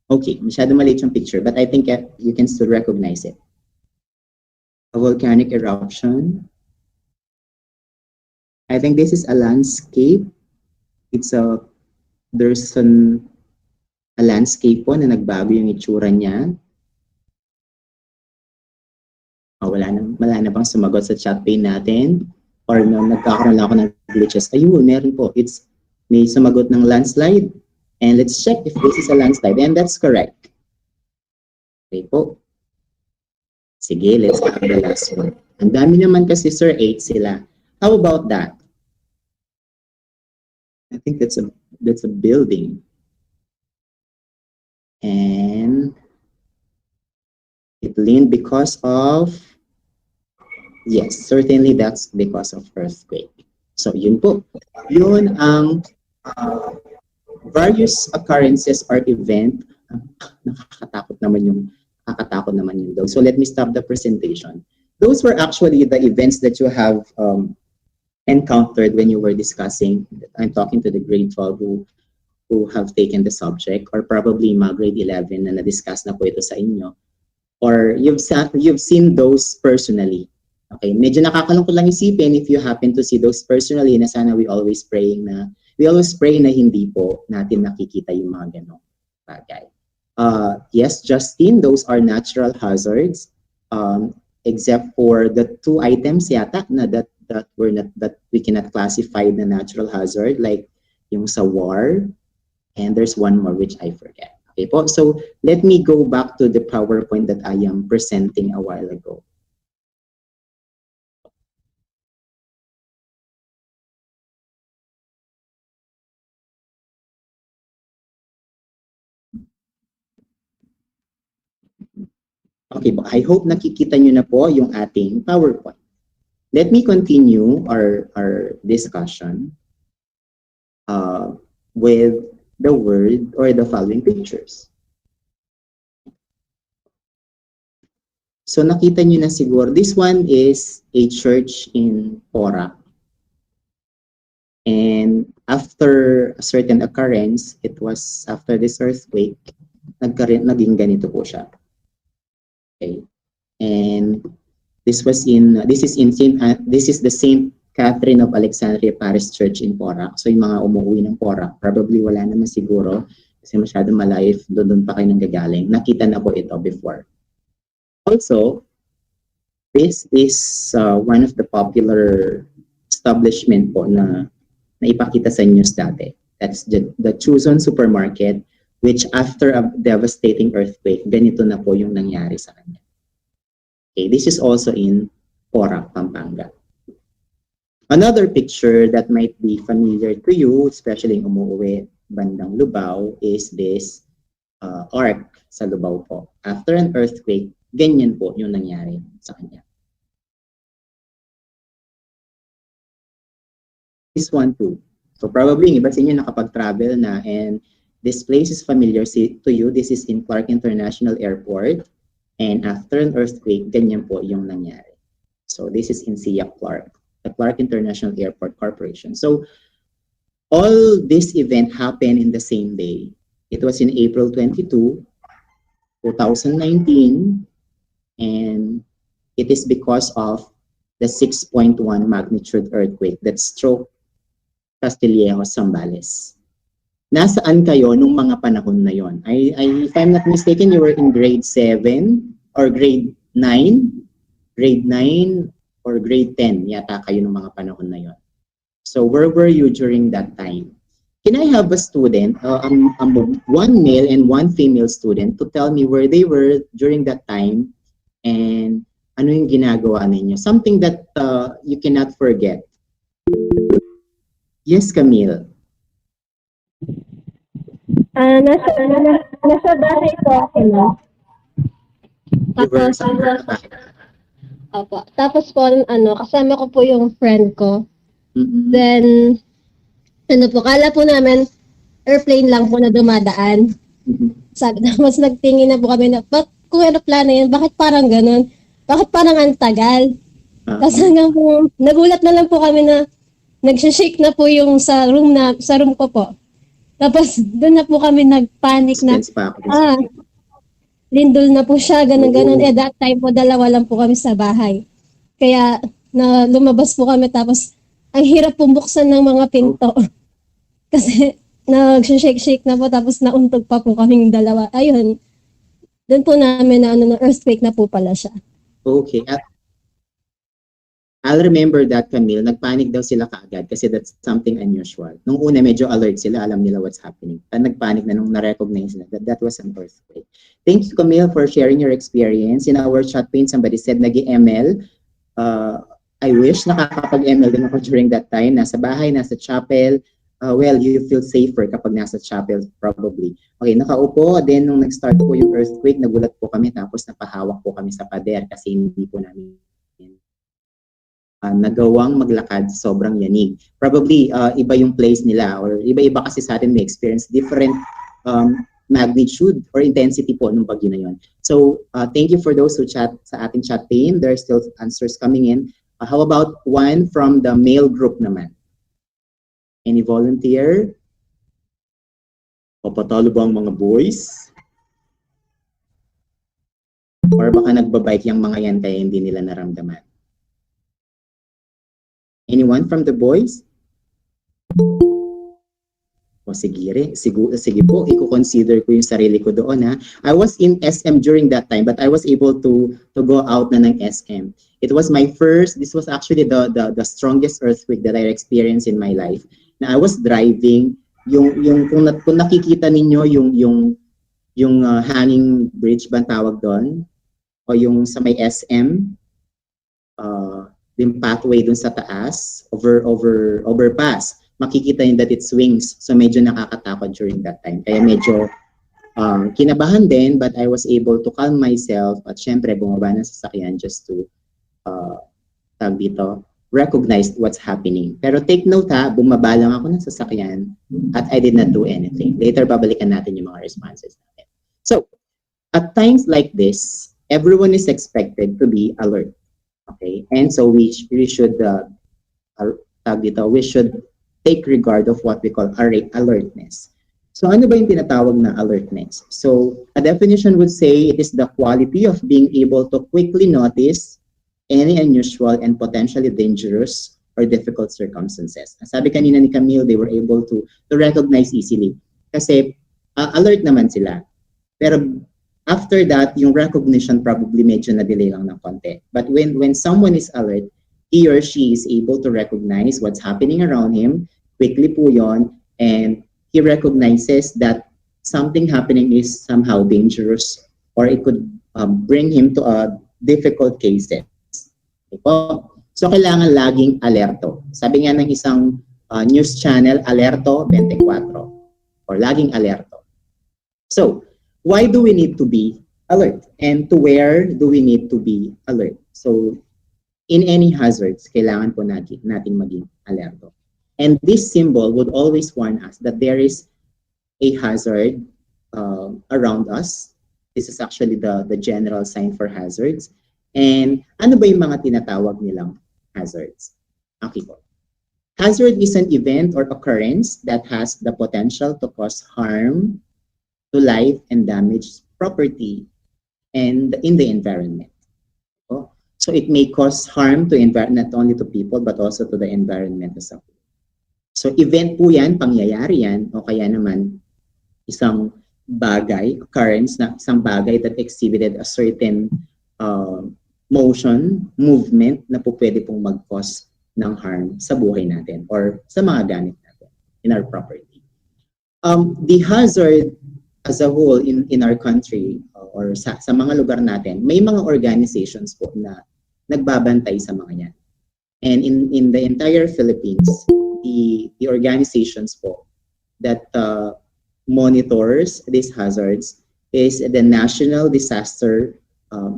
okay, masyado maliit yung picture, but I think you can still recognize it. A volcanic eruption. I think this is a landscape. There's a landscape po na nagbago yung itsura niya. Oh, wala na bang sumagot sa chat pane natin? Or no, nagkakaroon lang ako ng glitches. Ayun, meron po. May sumagot ng landslide. And let's check if this is a landslide. And that's correct. Okay po. Sige, let's have the last one. Ang dami naman kasi, sir, 8 sila. How about that? I think that's a building. And it leaned because of, yes, certainly that's because of earthquake. So yun po. Yun ang various occurrences or event. Nakakatakot naman yung daw. So let me stop the presentation. Those were actually the events that you have encountered when you were discussing. I'm talking to the grade 12 who have taken the subject, or probably mga grade 11 na na-discuss na po ito sa inyo. Or you've seen those personally. Okay, medyo nakakalungkot lang isipin if you happen to see those personally, na sana we always pray na hindi po natin nakikita yung mga ganong bagay. Yes, Justin, those are natural hazards, except for the 2 items yata na that we cannot classify the natural hazard, like yung sa war, and there's one more which I forget. Okay po, so let me go back to the PowerPoint that I am presenting a while ago. Okay, I hope nakikita nyo na po yung ating PowerPoint. Let me continue our discussion with the word or the following pictures. So nakita nyo na siguro, this one is a church in Porac. And after a certain occurrence, it was after this earthquake, naging ganito po siya. Okay. And this is the Saint Catherine of Alexandria Parish Church in Porac. So yung mga umuwi ng Porac, probably wala naman siguro kasi masyado malayo, doon pa kayo nanggagaling. Nakita na po ito before. Also, this is one of the popular establishment po na ipakita sa news dati. That's the Chuzon Supermarket, which after a devastating earthquake, ganito na po yung nangyari sa kanya. Okay, this is also in Porac, Pampanga. Another picture that might be familiar to you, especially yung umuwi bandang Lubao, is this ark sa Lubao po. After an earthquake, ganyan po yung nangyari sa kanya. This one too. So probably yung iba sa inyo nakapag-travel na, and this place is familiar to you. This is in Clark International Airport. And after an earthquake, ganyan po yung nangyari. So this is in SIAC Clark, the Clark International Airport Corporation. So all this event happened in the same day. It was in April 22, 2019. And it is because of the 6.1 magnitude earthquake that struck Castillejo, Zambales. Nasaan kayo nung mga panahon na yon? If I'm not mistaken, you were in grade 7 or grade 9? Grade 9 or grade 10 yata kayo nung mga panahon na yon. So where were you during that time? Can I have a student, one male and one female student, to tell me where they were during that time and ano yung ginagawa ninyo? Something that you cannot forget. Yes, Camille. Nasa bahay po ako, no? You were Tapos, sa opo. Tapos po, kasama ko po yung friend ko. Mhm. Then, kala po namin, airplane lang po na dumadaan. Mhm. Sabi, tapos nagtingin na po kami na, kung aeroplano yun, bakit parang ganun? Bakit parang ang tagal? Tapos hanggang po, nagulat na lang po kami na, nagsishake na po yung sa room ko po. Tapos, doon na po kami nagpanic na, Suspense pa ako. lindol na po siya, ganun-ganun. Oo. That time po, dalawa lang po kami sa bahay. Kaya, lumabas po kami, tapos, ang hirap pumbuksan ng mga pinto. Kasi, nag-shake-shake na po, tapos nauntog pa po kaming dalawa. Ayun, doon po namin na earthquake na po pala siya. Okay. I'll remember that, Camille. Nagpanic daw sila kaagad kasi that's something unusual. Nung una, medyo alert sila. Alam nila what's happening. Nagpanic na nung na-recognize nila that was an earthquake. Thank you, Camille, for sharing your experience. In our chat pane, somebody said nag-ML. I wish nakakapag-ML din ako during that time. Nasa bahay, nasa chapel. Well, you feel safer kapag nasa chapel, probably. Okay, nakaupo. Then, nung nag-start po yung earthquake, nagulat po kami. Tapos, napahawak po kami sa pader kasi hindi po namin nagawang maglakad, sobrang yanig. Probably, iba yung place nila or iba-iba kasi sa atin may experience different magnitude or intensity po ng bagyo na yun. So, thank you for those who chat sa ating chat team. There are still answers coming in. How about one from the male group naman? Any volunteer? Papatalo ba ang mga boys? Or baka nagbabike yung mga yan kaya hindi nila naramdaman? Anyone from the boys? O sige po, i-consider ko yung sarili ko doon ha. I was in SM during that time, but I was able to go out na ng SM. It was my first, this was actually the strongest earthquake that I experienced in my life. Na I was driving, kung nakikita ninyo yung hanging bridge ba tawag doon? O yung sa may SM, yung pathway dun sa taas, overpass, makikita nyo that it swings. So medyo nakakatakot during that time. Kaya medyo kinabahan din, but I was able to calm myself at syempre bumaba ng sasakyan just to recognize what's happening. Pero take note ha, bumaba lang ako ng sasakyan at I did not do anything. Later, babalikan natin yung mga responses natin. So, at times like this, everyone is expected to be alert. Okay, and so we should take regard of what we call alertness. So ano ba yung tinatawag na alertness? So a definition would say it is the quality of being able to quickly notice any unusual and potentially dangerous or difficult circumstances. Sabi kanina ni Camille, they were able to recognize easily kasi alert naman sila. Pero after that, yung recognition probably medyo na-delay lang ng konti. But when someone is alert, he or she is able to recognize what's happening around him, quickly po yon, and he recognizes that something happening is somehow dangerous or it could bring him to difficult cases. Okay po? So, kailangan laging alerto. Sabi nga ng isang news channel, Alerto 24 or laging alerto. So, why do we need to be alert? And to where do we need to be alert? So, in any hazards, kailangan po natin maging alerto. And this symbol would always warn us that there is a hazard around us. This is actually the general sign for hazards. And ano ba yung mga tinatawag nilang hazards? Okay po. Hazard is an event or occurrence that has the potential to cause harm to life and damage property and in the environment. So it may cause harm to environment, not only to people but also to the environment as a whole. So event po yan, pangyayari yan, o kaya naman isang bagay, occurrence na isang bagay that exhibited a certain motion, movement na po pwede pong mag-cause ng harm sa buhay natin or sa mga gamit natin in our property. The hazard as a whole in our country or sa mga lugar natin, may mga organizations po na nagbabantay sa mga yan. And in the entire Philippines, the organizations po that monitors these hazards is the National Disaster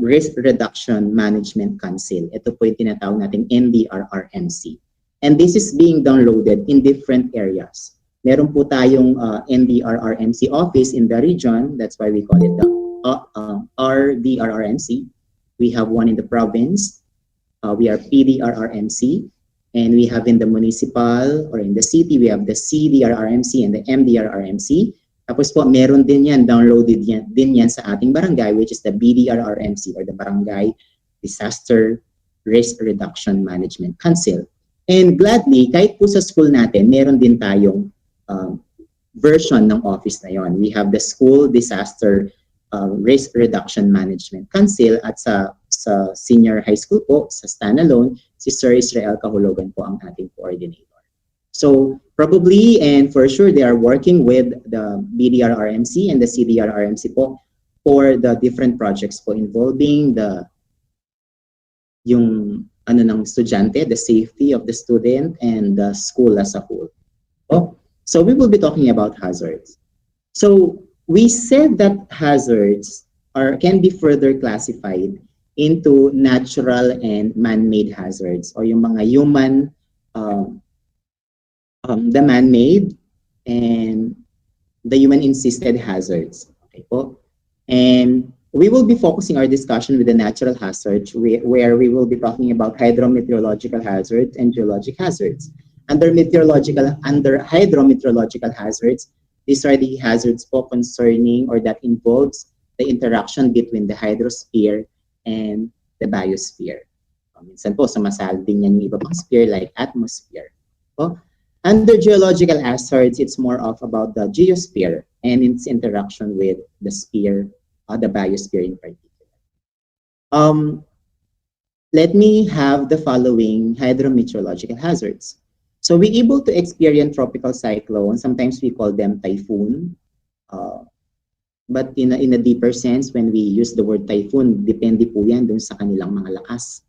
Risk Reduction Management Council. Ito po yung tinatawag natin NDRRMC. And this is being downloaded in different areas. Meron po tayong NDRRMC office in the region. That's why we call it the RDRRMC. We have one in the province. We are PDRRMC. And we have in the municipal or in the city, we have the CDRRMC and the MDRRMC. Tapos po, meron din yan, downloaded din yan sa ating barangay, which is the BDRRMC or the Barangay Disaster Risk Reduction Management Council. And gladly, kahit po sa school natin, meron din tayong version ng office na yon. We have the School Disaster Risk Reduction Management Council at sa senior high school po, sa standalone, si Sir Israel Kahulugan po ang ating coordinator. So probably and for sure they are working with the BDRRMC and the CDRRMC po for the different projects po involving yung ng estudyante, the safety of the student and the school as a whole. So we will be talking about hazards. So we said that hazards can be further classified into natural and man-made hazards or yung mga human, the man-made and the human-insisted hazards. Okay po? And we will be focusing our discussion with the natural hazards where we will be talking about hydrometeorological hazards and geologic hazards. Under hydrometeorological hazards, these are the hazards po concerning or that involves the interaction between the hydrosphere and the biosphere. Minsan po, sumasali din yan yung iba pang sphere like atmosphere. Under geological hazards, it's more of about the geosphere and its interaction with the sphere, the biosphere in particular. Let me have the following hydrometeorological hazards. So we're able to experience tropical cyclones. Sometimes we call them typhoon. But in a deeper sense, when we use the word typhoon, depende po yan dun sa kanilang mga lakas.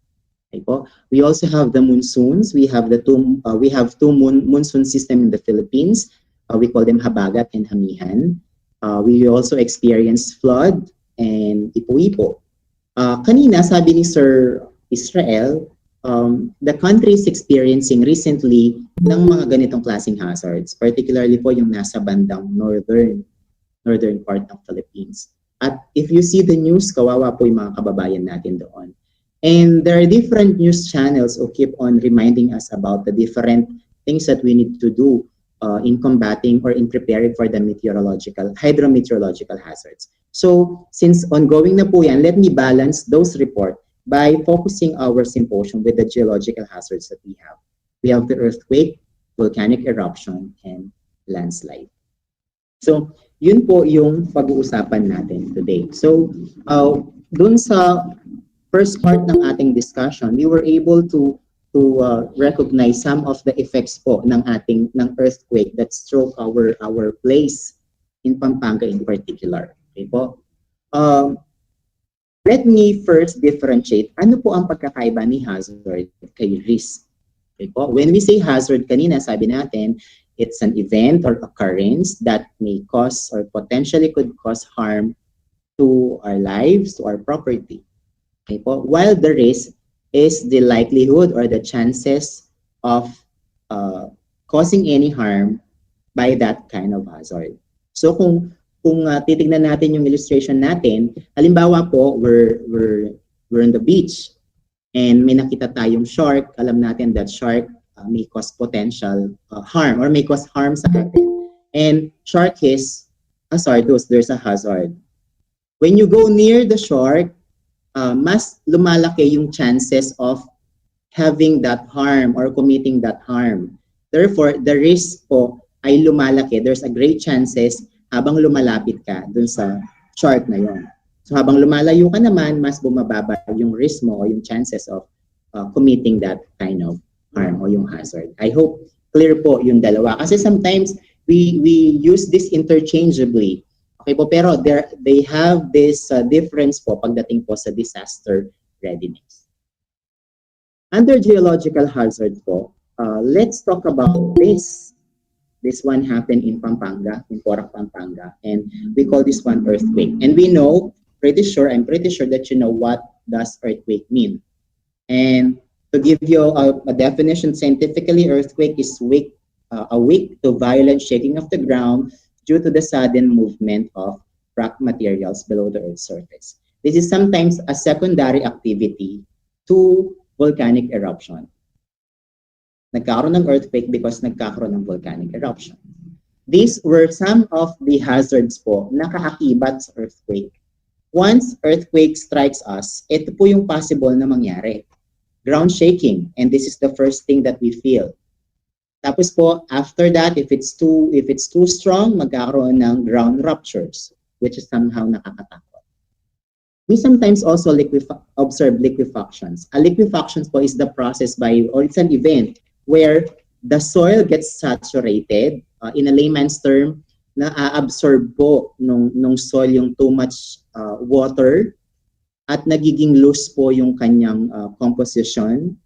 Okay po? We also have the monsoons. We have two monsoon system in the Philippines. We call them Habagat and Hamihan. We also experience flood and Ipo-Ipo. Kanina, sabi ni Sir Israel, the country is experiencing recently ng mga ganitong klaseng hazards, particularly po yung nasa bandang northern part ng Philippines. At if you see the news, kawawa po yung mga kababayan natin doon. And there are different news channels who keep on reminding us about the different things that we need to do in combating or in preparing for the hydrometeorological hazards. So since ongoing na po yan, let me balance those reports by focusing our symposium with the geological hazards that we have. We have the earthquake, volcanic eruption, and landslide. So yun po yung pag-uusapan natin today. So dun sa first part ng ating discussion, we were able to recognize some of the effects po ng earthquake that struck our place in Pampanga in particular. Okay po? Let me first differentiate ano po ang pagkakaiba ni hazard kay risk. Okay po? When we say hazard kanina, sabi natin, it's an event or occurrence that may cause or potentially could cause harm to our lives, to our property. Okay po? While the risk is the likelihood or the chances of causing any harm by that kind of hazard. So kung titignan natin yung illustration natin, halimbawa po, we're on the beach and may nakita tayong shark, alam natin that shark may cause potential harm or may cause harm sa atin. And shark is hazardous, there's a hazard. When you go near the shark, mas lumalaki yung chances of having that harm or committing that harm. Therefore, the risk po ay lumalaki. There's a great chances habang lumalapit ka dun sa chart na yon. So habang lumalayo ka naman, mas bumababa yung risk mo o yung chances of committing that kind of harm o yung hazard. I hope clear po yung dalawa. Kasi sometimes we use this interchangeably. Okay po, pero they have this difference po pagdating po sa disaster readiness. Under geological hazard po, let's talk about this. This one happened in Pampanga, in Porac, Pampanga, and we call this one earthquake. And we know, I'm pretty sure that you know what does earthquake mean. And to give you a definition scientifically, earthquake is a weak to violent shaking of the ground due to the sudden movement of rock materials below the Earth's surface. This is sometimes a secondary activity to volcanic eruption. Nagkakaroon ng earthquake because nagkakaroon ng volcanic eruption. These were some of the hazards po na kaakibat sa earthquake. Once earthquake strikes us, ito po yung possible na mangyari. Ground shaking, and this is the first thing that we feel. Tapos po, after that, if it's too strong, magkakaroon ng ground ruptures, which is somehow nakakatakot. We sometimes also observe liquefactions. A liquefaction po is the process or it's an event where the soil gets saturated, in a layman's term, na-absorb po nung soil yung too much water at nagiging loose po yung kanyang composition.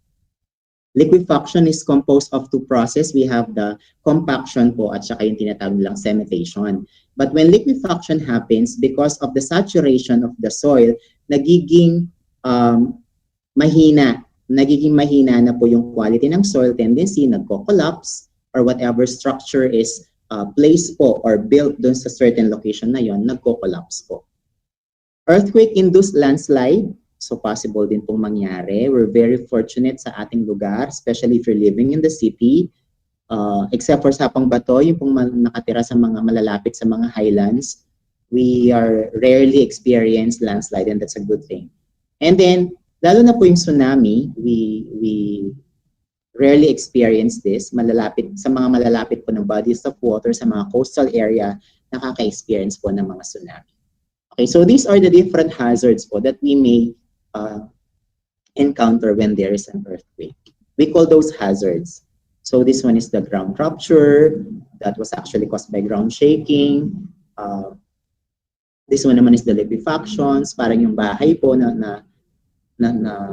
Liquefaction is composed of two processes. We have the compaction po at saka yung tinatawag nilang cementation. But when liquefaction happens, because of the saturation of the soil, nagiging mahina na po yung quality ng soil, tendency, nagko-collapse, or whatever structure is placed po or built dun sa certain location na yon, nagko-collapse po. Earthquake-induced landslide, so possible din pong mangyari. We're very fortunate sa ating lugar, especially if you're living in the city. Except for Sapang Bato, yung pong nakatira sa mga malalapit sa mga highlands, we are rarely experience landslide, and that's a good thing. And then, lalo na po yung tsunami, we rarely experience this. Sa mga malalapit po ng bodies of water, sa mga coastal area, nakaka-experience po ng mga tsunami. Okay, so these are the different hazards po that we may encounter when there is an earthquake. We call those hazards. So this one is the ground rupture that was actually caused by ground shaking. This one naman is the liquefactions, parang yung bahay po na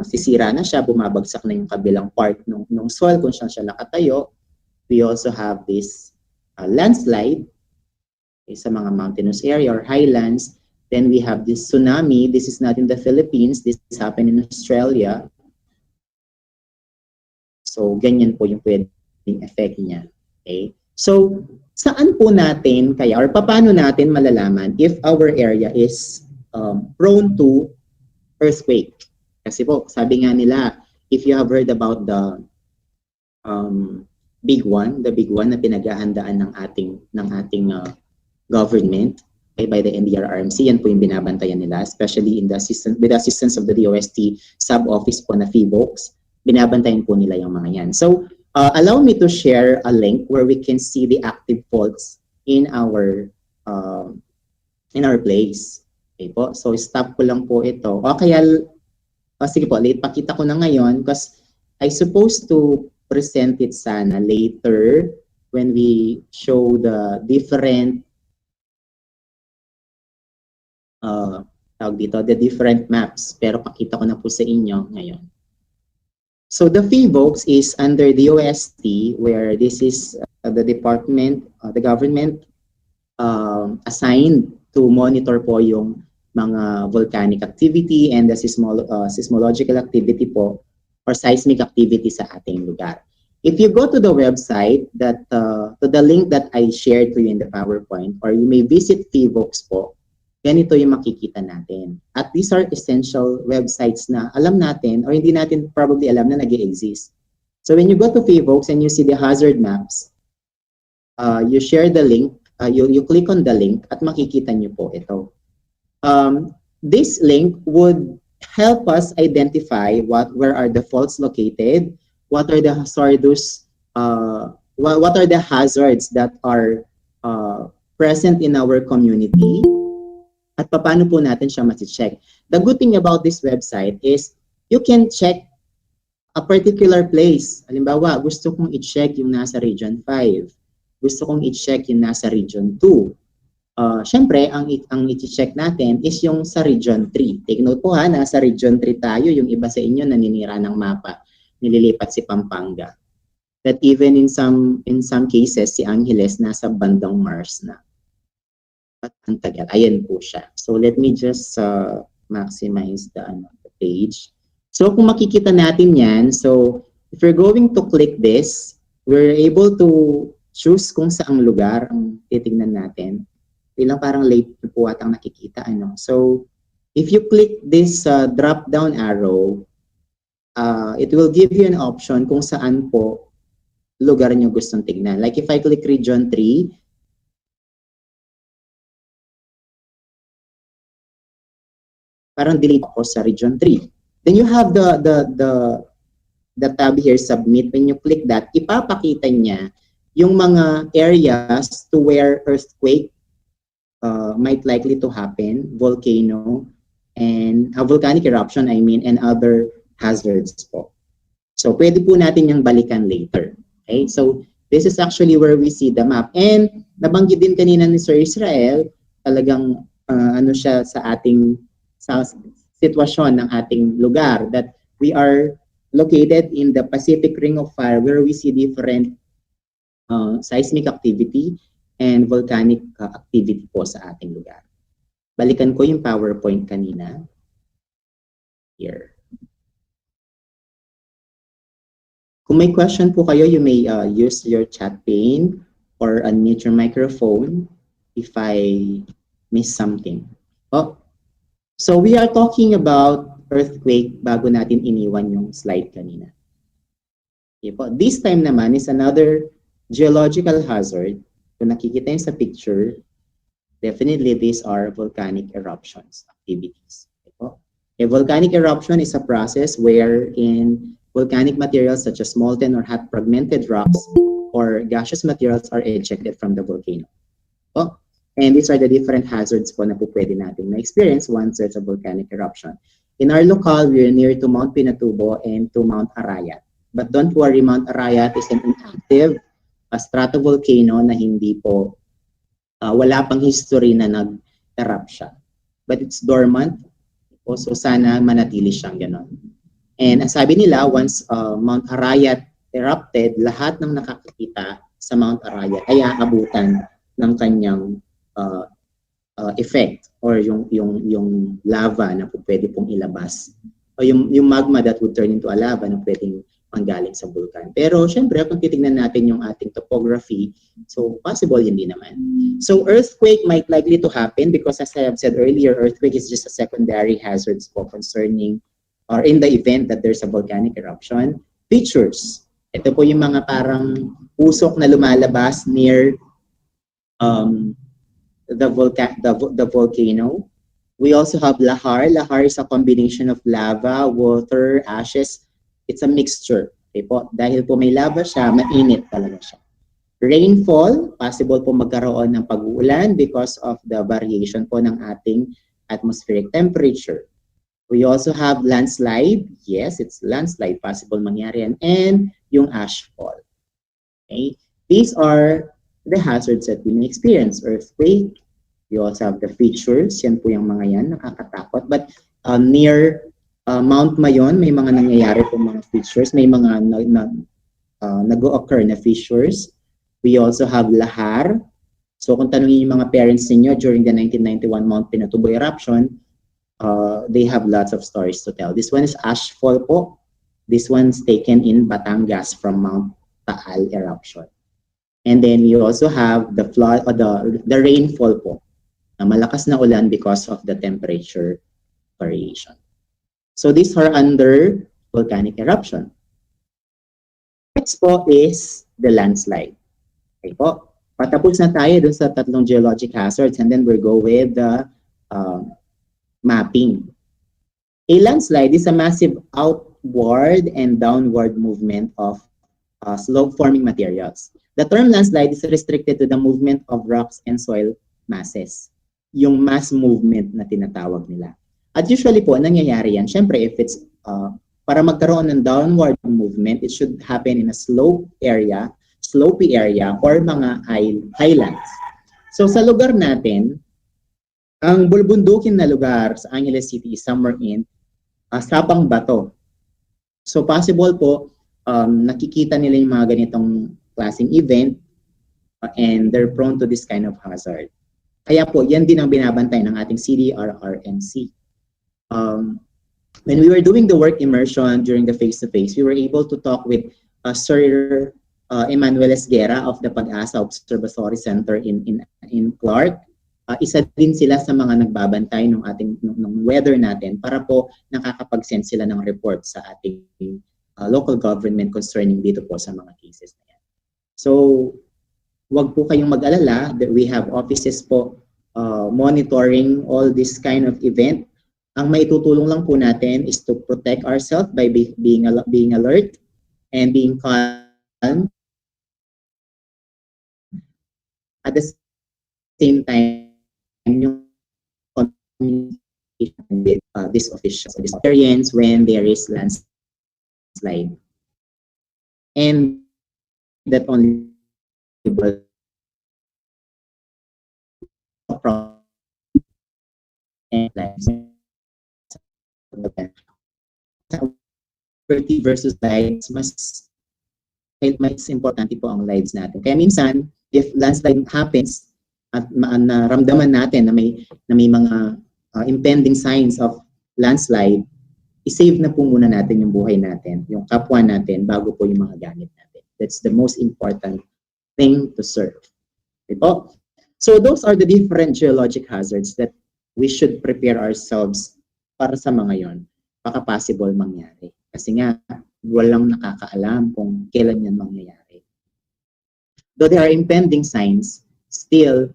sisira na siya, bumabagsak na yung kabilang part ng soil kung saan siya nakatayo. We also have this landslide sa mga mountainous area or highlands. Then we have this tsunami. This is not in the Philippines. This happened in Australia. So, ganyan po yung pwedeng effect niya. Okay? So, saan po natin kaya, or paano natin malalaman if our area is prone to earthquake? Kasi po, sabi nga nila, if you have heard about the big one na pinaghahandaan ng ating government, by the NDRRMC, yan po yung binabantayan nila, especially with the assistance of the DOST sub-office po na FIVOX, binabantayan po nila yung mga yan. So, allow me to share a link where we can see the active faults in our place. Okay po, so stop ko lang po ito. Sige po, pakita ko na ngayon because I supposed to present it sana later when we show the different the different maps, pero pakita ko na po sa inyo ngayon. So the FIVOX is under the OST, where this is the department, the government assigned to monitor po yung mga volcanic activity and the seismological activity po or seismic activity sa ating lugar. If you go to the website to the link that I shared to you in the PowerPoint, or you may visit FIVOX po, ganito yung makikita natin. At these are essential websites na alam natin or hindi natin probably alam na nag-exist. So when you go to FIVOX and you see the hazard maps, you share the link, you click on the link at makikita nyo po ito. This link would help us identify where are the faults located, what are the hazardous, what are the hazards that are present in our community, at paano po natin siya mati-check. The good thing about this website is you can check a particular place. Halimbawa, gusto kong i-check yung nasa Region 5. Gusto kong i-check yung nasa Region 2. Siyempre, ang i-check natin is yung sa Region 3. Take note po ha, nasa Region 3 tayo, yung iba sa inyo naninira ng mapa, nililipat si Pampanga. That even in some cases, si Angeles nasa bandang Mars na. At ang tagal, ayan po siya. So let me just maximize the page. So kung makikita natin yan, so if you're going to click this, we're able to choose kung saang lugar ang titignan natin. Ilang parang late po at ang nakikita. So, if you click this drop-down arrow, it will give you an option kung saan po lugar nyo gustong tignan. Like if I click Region 3, parang delete ako sa Region 3. Then you have the tab here, Submit. When you click that, ipapakita niya yung mga areas to where earthquake might likely to happen, volcano, and volcanic eruption, and other hazards po. So, pwede po natin yung balikan later. Okay? So, this is actually where we see the map. And, nabanggit din kanina ni Sir Israel, talagang siya sa ating sa sitwasyon ng ating lugar, that we are located in the Pacific Ring of Fire where we see different seismic activity and volcanic activity po sa ating lugar. Balikan ko yung PowerPoint kanina. Here. Kung may question po kayo, you may use your chat pane or unmute your microphone if I miss something. So we are talking about earthquake bago natin iniwan yung slide kanina. Okay po. This time naman is another geological hazard. Kung nakikita yun sa picture, definitely these are volcanic eruptions activities. Okay po. A volcanic eruption is a process wherein volcanic materials such as molten or hot fragmented rocks or gaseous materials are ejected from the volcano. Oh, and these are the different hazards po na po pwede natin ma-experience once there's a volcanic eruption. In our locale, we're near to Mount Pinatubo and to Mount Arayat. But don't worry, Mount Arayat is an inactive stratovolcano na hindi po, wala pang history na nag-erupt siya. But it's dormant, so sana manatili siyang ganon. And ang sabi nila, once Mount Arayat erupted, lahat ng nakakakita sa Mount Arayat ay aabutan ng kanyang effect or yung lava na po pwede pong ilabas. O yung magma that would turn into a lava na pwedeng manggaling sa vulkan. Pero syempre, kung titignan natin yung ating topography, so possible hindi naman. So earthquake might likely to happen because as I have said earlier, earthquake is just a secondary hazard po concerning or in the event that there's a volcanic eruption. Features. Ito po yung mga parang usok na lumalabas near the volcano. We also have lahar. Lahar is a combination of lava, water, ashes. It's a mixture. Okay po? Dahil po may lava siya, mainit talaga siya. Rainfall, possible po magkaroon ng pag-uulan because of the variation po ng ating atmospheric temperature. We also have landslide. Yes, it's landslide. Possible mangyari yan. And yung ashfall. Okay? These are the hazards that we may experience. Earthquake. We also have the features. Yan po yung mga yan. Nakakatakot. But near Mount Mayon, may mga nangyayari po mga features. May mga nag-occur na features. We also have lahar. So kung tanongin yung mga parents ninyo during the 1991 Mount Pinatubo eruption, they have lots of stories to tell. This one is ashfall po. This one's taken in Batangas from Mount Taal eruption. And then we also have the flood or the rainfall po. Na malakas na ulan because of the temperature variation. So these are under volcanic eruption. Next po is the landslide. Okay po. Patapos na tayo dun sa tatlong geologic hazards and then we'll go with the mapping. A landslide is a massive outward and downward movement of slope-forming materials. The term landslide is restricted to the movement of rocks and soil masses, yung mass movement na tinatawag nila. At usually po, nangyayari yan, syempre if it's, para magkaroon ng downward movement, it should happen in a slopy area, or mga highlands. So sa lugar natin, ang bulbundukin na lugar sa Angeles City is somewhere in Sabang Bato. So possible po, nakikita nila yung mga ganitong klaseng event and they're prone to this kind of hazard. Kaya po, yan din ang binabantay ng ating CDRRMC. When we were doing the work immersion during the face-to-face, we were able to talk with Sir Emmanuel Esguera of the Pag-asa Observatory Center in Clark. Isa din sila sa mga nagbabantay ng ating ng weather natin para po nakakapag-send sila ng report sa ating local government concerning dito po sa mga cases na yan. So, wag po kayong mag-alala that we have offices po monitoring all this kind of event. Ang maitutulong lang po natin is to protect ourselves by being alert and being calm. At the same time, yung communication with these officials, this experience when there is landslide. And that only versus lives, mas importante po ang lives natin. Kaya minsan, if landslide happens at naramdaman natin na may mga impending signs of landslide, i-save na po muna natin yung buhay natin, yung kapwa natin, bago po yung mga gamit natin. That's the most important thing to serve. Okay po? So those are the different geologic hazards that we should prepare ourselves para sa mga yon. Baka possible mangyari. Kasi nga, walang nakakaalam kung kailan yan mangyayari. Though there are impending signs, still,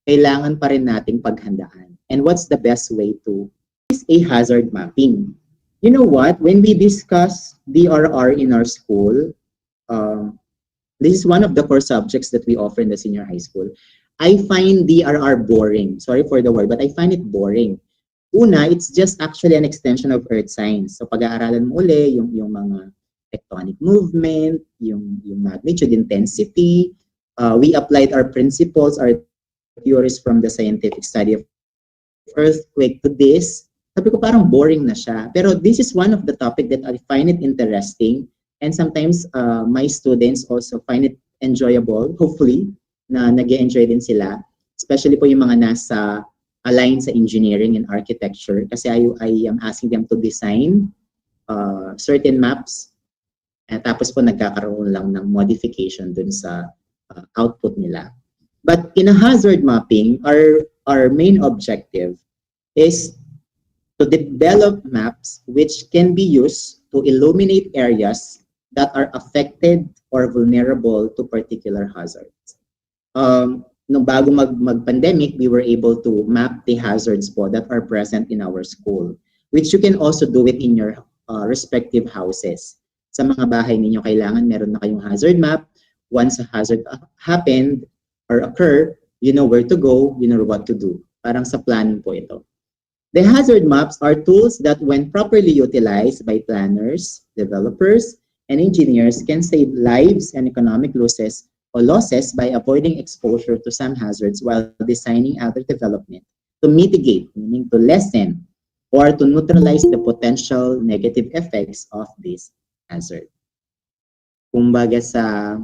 kailangan pa rin nating paghandaan. And what's the best way to is a hazard mapping. You know what? When we discuss DRR in our school, this is one of the core subjects that we offer in the senior high school. I find DRR boring. Sorry for the word, but I find it boring. Una, it's just actually an extension of earth science. So pag-aaralan mo uli yung mga tectonic movement, yung magnitude, intensity. We applied our principles, our theories from the scientific study of earthquake to this. Sabi ko parang boring na siya. Pero this is one of the topic that I find it interesting. And sometimes my students also find it enjoyable, hopefully, na nag-enjoy din sila. Especially po yung mga nasa aligned sa engineering and architecture. Kasi I am asking them to design certain maps. At tapos po nagkakaroon lang ng modification dun sa output nila. But in a hazard mapping, our main objective is to develop maps which can be used to illuminate areas that are affected or vulnerable to particular hazards. Nung bago mag-pandemic, we were able to map the hazards po that are present in our school, which you can also do it in your respective houses. Sa mga bahay ninyo, kailangan meron na kayong hazard map. Once a hazard happened or occur, you know where to go, you know what to do. Parang sa planning po ito. The hazard maps are tools that when properly utilized by planners, developers, and engineers can save lives and economic losses by avoiding exposure to some hazards while designing other development to mitigate, meaning to lessen or to neutralize the potential negative effects of this hazard. Kumbaga sa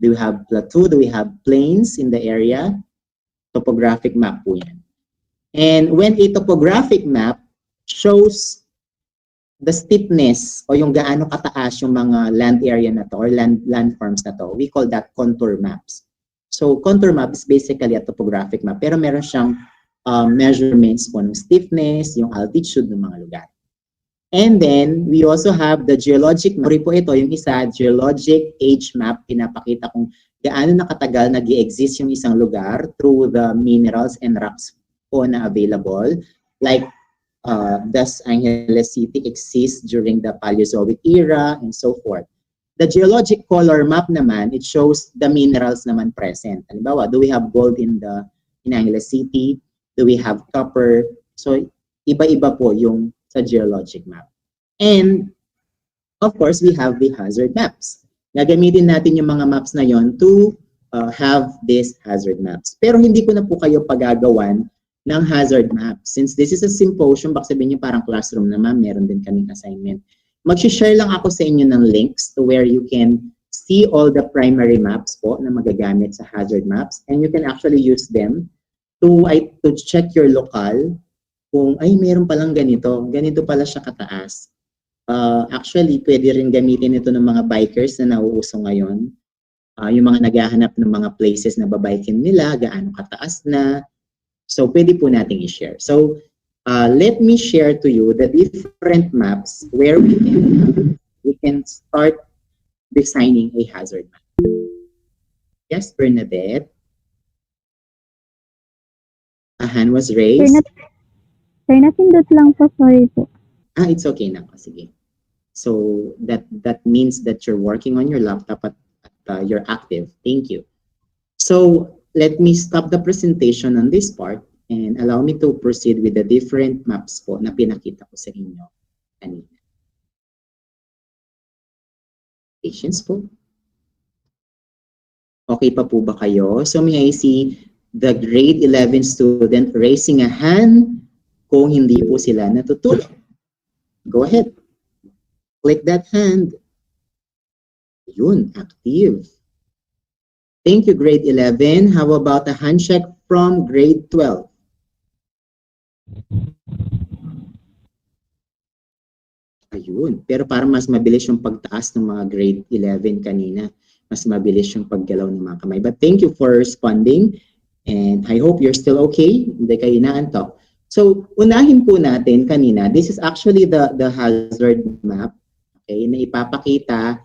do we have plateau, do we have plains in the area? Topographic map po yan. And when a topographic map shows the steepness o yung gaano kataas yung mga land area na to or landforms na to, we call that contour maps. So contour map is basically a topographic map pero meron siyang measurements po ng stiffness, yung altitude ng mga lugar. And then we also have the geologic map. Po ito yung isa, geologic age map, pinapakita kung gaano nakatagal nag-i-exist yung isang lugar through the minerals and rocks po na available, like does Angeles City exist during the Paleozoic era and so forth. The geologic color map naman, it shows the minerals naman present. Halimbawa, do we have gold in Angeles City? Do we have copper? So, iba-iba po yung sa geologic map. And, of course, we have the hazard maps. Gagamitin natin yung mga maps na yon to have these hazard maps. Pero hindi ko na po kayo pagagawan ng hazard map. Since this is a symposium, baka sabihin nyo parang classroom naman, meron din kaming assignment. Mag-share lang ako sa inyo ng links to where you can see all the primary maps po na magagamit sa hazard maps, and you can actually use them to check your local kung ay meron palang ganito pala siya kataas. Actually, pwede rin gamitin ito ng mga bikers na nauuso ngayon. Yung mga naghahanap ng mga places na babikin nila, gaano kataas na. So, pwede po nating i-share. So, let me share to you the different maps where we can start designing a hazard map. Yes, Bernadette? A hand was raised. Sir, napindot lang po, sorry po. It's okay na. Sige. So, that means that you're working on your laptop at you're active. Thank you. So, let me stop the presentation on this part and allow me to proceed with the different maps po na pinakita ko sa inyo kanina. Patience po. Okay pa po ba kayo? So may I see the grade 11 student raising a hand kung hindi po sila natutulog. Go ahead. Click that hand. Yun, active. Thank you, grade 11. How about a handshake from grade 12? Ayun. Pero parang mas mabilis yung pagtaas ng mga grade 11 kanina. Mas mabilis yung paggalaw ng mga kamay. But thank you for responding. And I hope you're still okay. Hindi kayo inaantok. So, unahin po natin kanina. This is actually the hazard map. Okay, na ipapakita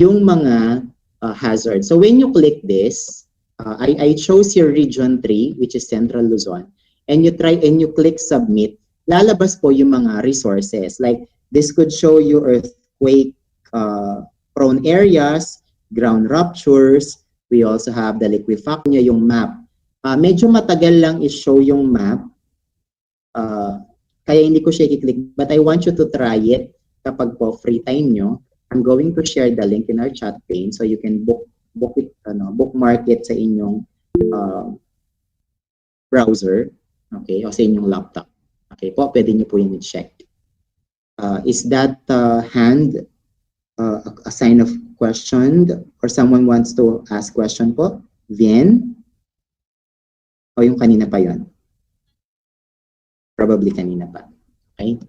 yung mga hazard. So when you click this, I chose your region 3, which is Central Luzon, and you click submit, lalabas po yung mga resources. Like this could show you earthquake prone areas, ground ruptures. We also have the liquefaction, yung map. Medyo matagal lang i-show yung map. Kaya hindi ko siya i-click, but I want you to try it kapag po free time nyo. I'm going to share the link in our chat pane so you can bookmark it sa inyong browser, okay, o sa inyong laptop. Okay po, pwede niyo po yung i-check. Is that hand a sign of question or someone wants to ask question po? Vien? O yung kanina pa yon? Probably kanina pa. Okay?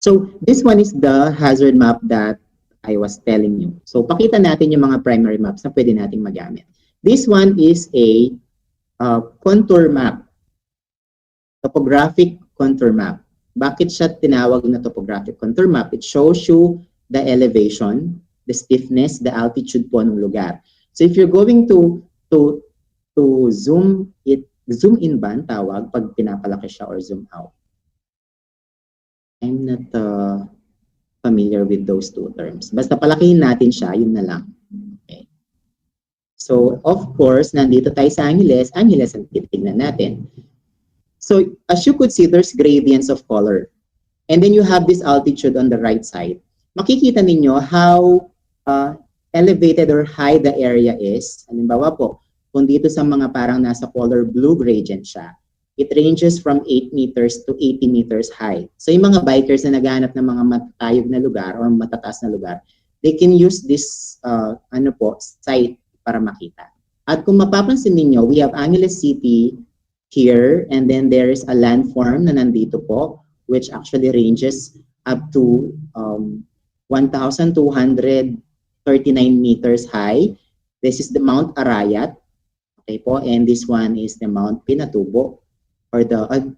So, this one is the hazard map that I was telling you. So, pakita natin yung mga primary maps na pwede nating magamit. This one is a contour map. Topographic contour map. Bakit siya tinawag na topographic contour map? It shows you the elevation, the stiffness, the altitude po ng lugar. So, if you're going to zoom in ba ang tawag pag pinapalaki siya or zoom out? I'm not familiar with those two terms. Basta palakihin natin siya, yun na lang. Okay. So, of course, nandito tayo sa Angeles ang titignan natin. So, as you could see, there's gradients of color. And then you have this altitude on the right side. Makikita ninyo how elevated or high the area is. Halimbawa po, kung dito sa mga parang nasa color blue gradient siya, it ranges from 8 meters to 80 meters high. So yung mga bikers na naghahanap ng mga matatayog na lugar or matataas na lugar, they can use this site para makita. At kung mapapansin niyo, we have Angeles City here, and then there is a landform na nandito po, which actually ranges up to 1,239 meters high. This is the Mount Arayat. Okay po, and this one is the Mount Pinatubo. Or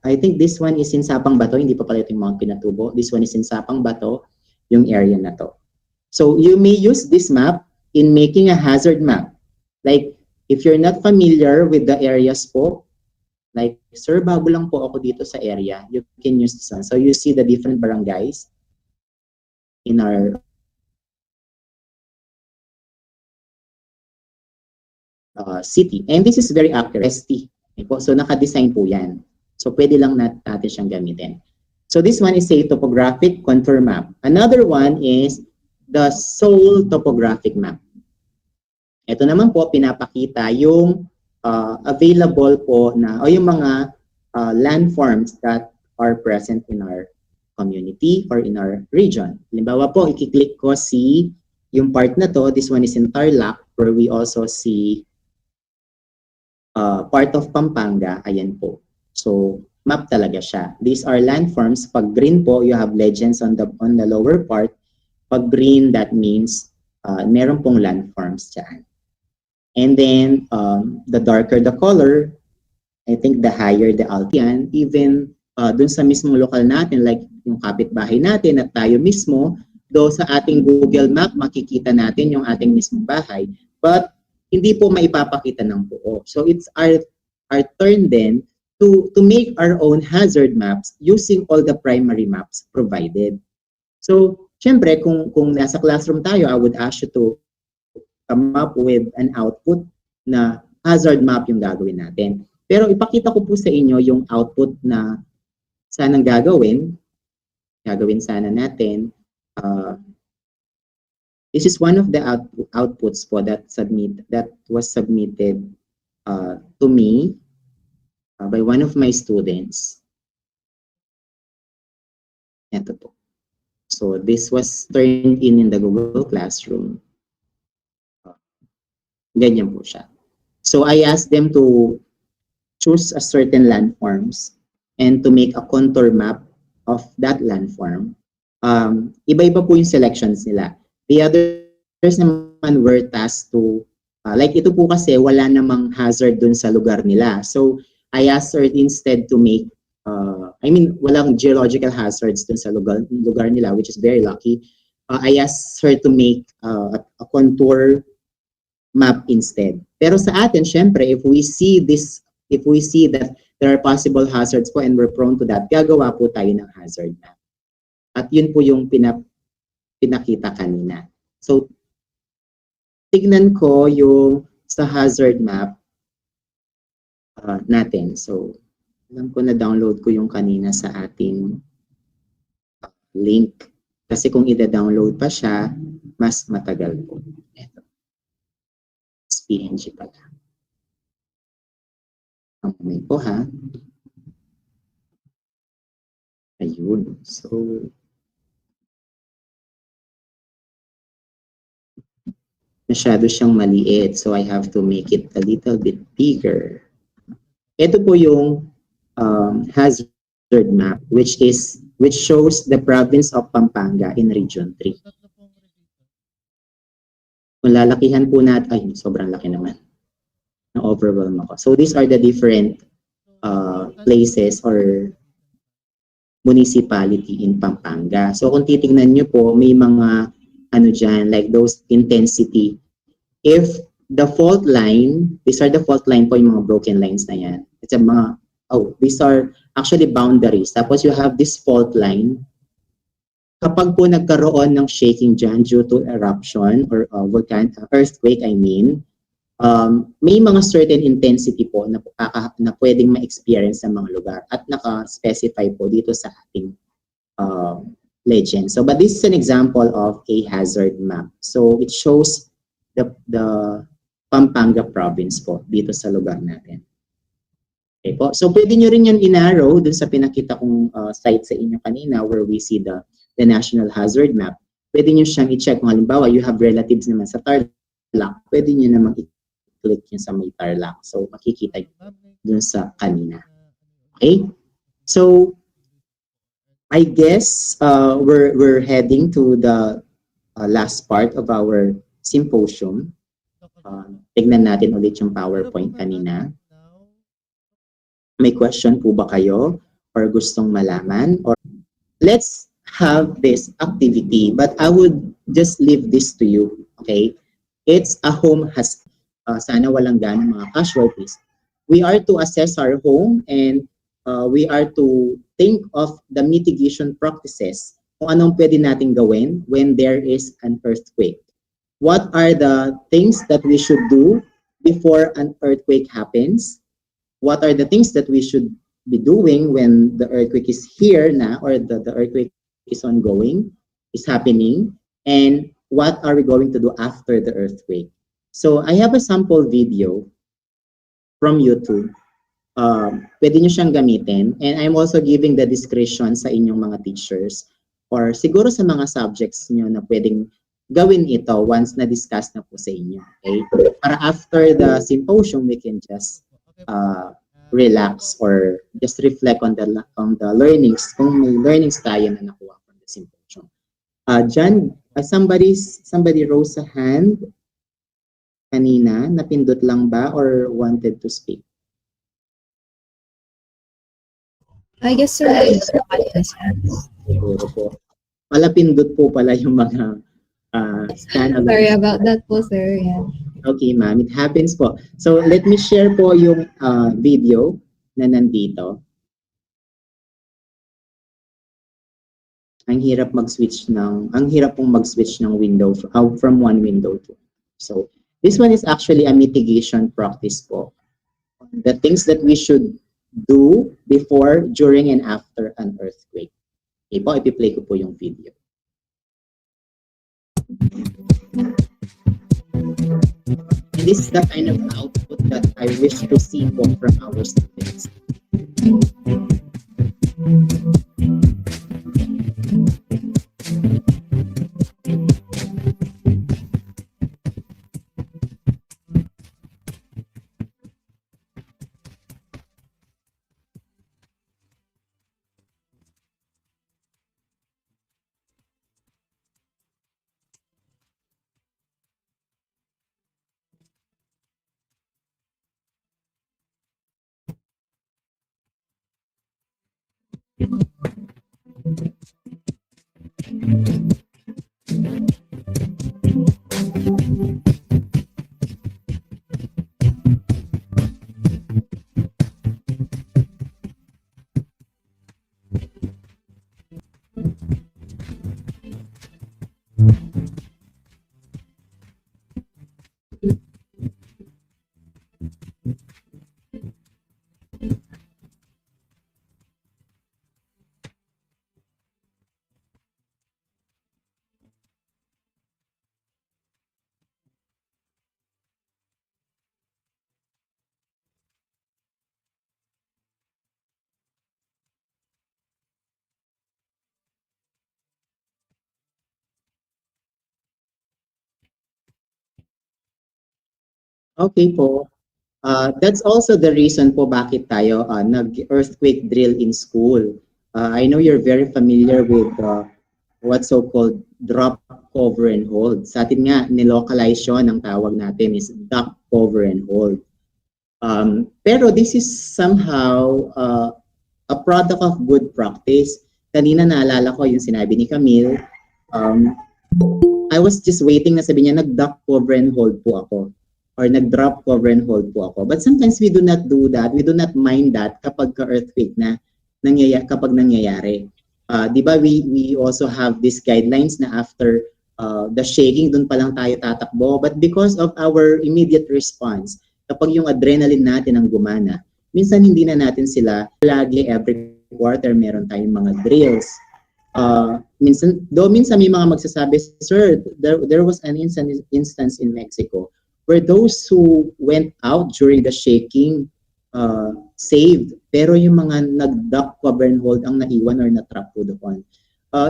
I think this one is in Sapang Bato, hindi pa pala yung Mount Pinatubo. This one is in Sapang Bato, yung area na to. So you may use this map in making a hazard map. Like if you're not familiar with the areas po Like, sir, bago lang po ako dito sa area. You can use this one. So you see the different barangays in our city. And this is very accurate. ST. So naka-design po yan. So pwede lang natin siyang gamitin. So this one is a topographic contour map. Another one is the Seoul topographic map. Ito naman po, pinapakita yung available po na, o yung mga landforms that are present in our community or in our region. Halimbawa po, i-click ko si yung part na to. This one is in Tarlac, where we also see part of Pampanga. Ayan po. So, map talaga siya. These are landforms. Pag green po, you have legends on the lower part. Pag green, that means meron pong landforms dyan. And then, the darker the color, I think the higher the altitude. Even dun sa mismong lokal natin, like yung kapitbahay natin at tayo mismo, though sa ating Google Map, makikita natin yung ating mismong bahay. But hindi po maipapakita ng buo. So it's our turn then to make our own hazard maps using all the primary maps provided. So, syempre, kung nasa classroom tayo, I would ask you to come up with an output na hazard map yung gagawin natin. Pero ipakita ko po sa inyo yung output na sanang gagawin sana natin. This is one of the outputs po that was submitted to me by one of my students. Ito po. So this was turned in the Google Classroom. Ganyan po siya. So I asked them to choose a certain landforms and to make a contour map of that landform. Iba-iba po yung selections nila. The others naman were tasked to, like ito po kasi wala namang hazard dun sa lugar nila. So I asked her instead to make, walang geological hazards dun sa lugar nila, which is very lucky. I asked her to make a contour map instead. Pero sa atin, syempre, if we see that there are possible hazards po and we're prone to that, gagawa po tayo ng hazard map. At yun po yung pinakita kanina. So, tignan ko yung sa hazard map natin. So, alam ko na download ko yung kanina sa ating link. Kasi kung ida-download pa siya, mas matagal po. Ito. PNG pala. May po ha. Ayun. So, masyado siyang maliit. So, I have to make it a little bit bigger. Ito po yung hazard map which shows the province of Pampanga in Region 3. Kung lalakihan po natin, ay, sobrang laki naman. Na-overwhelm ako. So these are the different places or municipality in Pampanga. So kung titingnan nyo po, may mga ano dyan, like those intensity. If the fault line, these are the fault line po, yung mga broken lines na yan. It's a mga, these are actually boundaries. Tapos you have this fault line. Kapag po nagkaroon ng shaking dyan due to eruption or earthquake, may mga certain intensity po na pwedeng ma-experience sa mga lugar at naka-specify po dito sa ating legend. So, but this is an example of a hazard map. So, it shows the Pampanga province po dito sa lugar natin. Okay po. So, pwede nyo rin yan in-arrow dun sa pinakita kong site sa inyo kanina where we see the national hazard map. Pwede nyo siyang i-check. Kung halimbawa, you have relatives naman sa Tarlac, pwede nyo namang i-click yun sa may Tarlac. So, makikita nyo dun sa kanina. Okay? So, I guess we're heading to the last part of our symposium. Tignan natin ulit yung PowerPoint kanina. May question po ba kayo or gustong malaman? Or let's have this activity, but I would just leave this to you, okay? It's a home has, sana walang ganang mga casualties. we are to assess our home and we are to think of the mitigation practices kung anong pwede nating gawin when there is an earthquake. What are the things that we should do before an earthquake happens? What are the things that we should be doing when the earthquake is here na or the earthquake is ongoing, is happening, and what are we going to do after the earthquake? So I have a sample video from YouTube. Pwede nyo siyang gamitin. And I'm also giving the discretion sa inyong mga teachers or siguro sa mga subjects nyo na pwedeng gawin ito once na-discuss na po sa inyo. Okay? Para after the symposium, we can just relax or just reflect on the learnings, kung may learnings tayo na nakuha from the symposium. John, somebody rose a hand kanina, napindot lang ba or wanted to speak? I guess, sir, Siguro po. Malapindot po pala yung mga standalone. sorry about that po, sir. Yeah. Okay, ma'am. It happens po. So, let me share po yung video na nandito. Ang hirap pong mag-switch ng window from one window to. So, this one is actually a mitigation practice po. The things that we should do before, during, and after an earthquake. Okay po, ipi-play ko po yung video. And this is the kind of output that I wish to see po from our students. Okay po. That's also the reason po bakit tayo nag-earthquake drill in school. I know you're very familiar with what's so-called drop, cover, and hold. Sa atin nga, nilocalize yun, ang tawag natin is duck, cover, and hold. Pero this is somehow a product of good practice. Kanina naalala ko yung sinabi ni Camille. I was just waiting na sabi niya, nag-duck, cover, and hold po ako. Or nag-drop, cover, and hold po ako. But sometimes we do not do that. We do not mind that kapag ka-earthquake na kapag nangyayari. Di ba we also have these guidelines na after the shaking, dun pa lang tayo tatakbo. But because of our immediate response, kapag yung adrenaline natin ang gumana, minsan hindi na natin sila lagi every quarter meron tayong mga drills. Minsan may mga magsasabi, sir, there was an instance in Mexico where those who went out during the shaking saved, pero yung mga nag-duck, cover, and hold ang naiwan or na-trap po doon.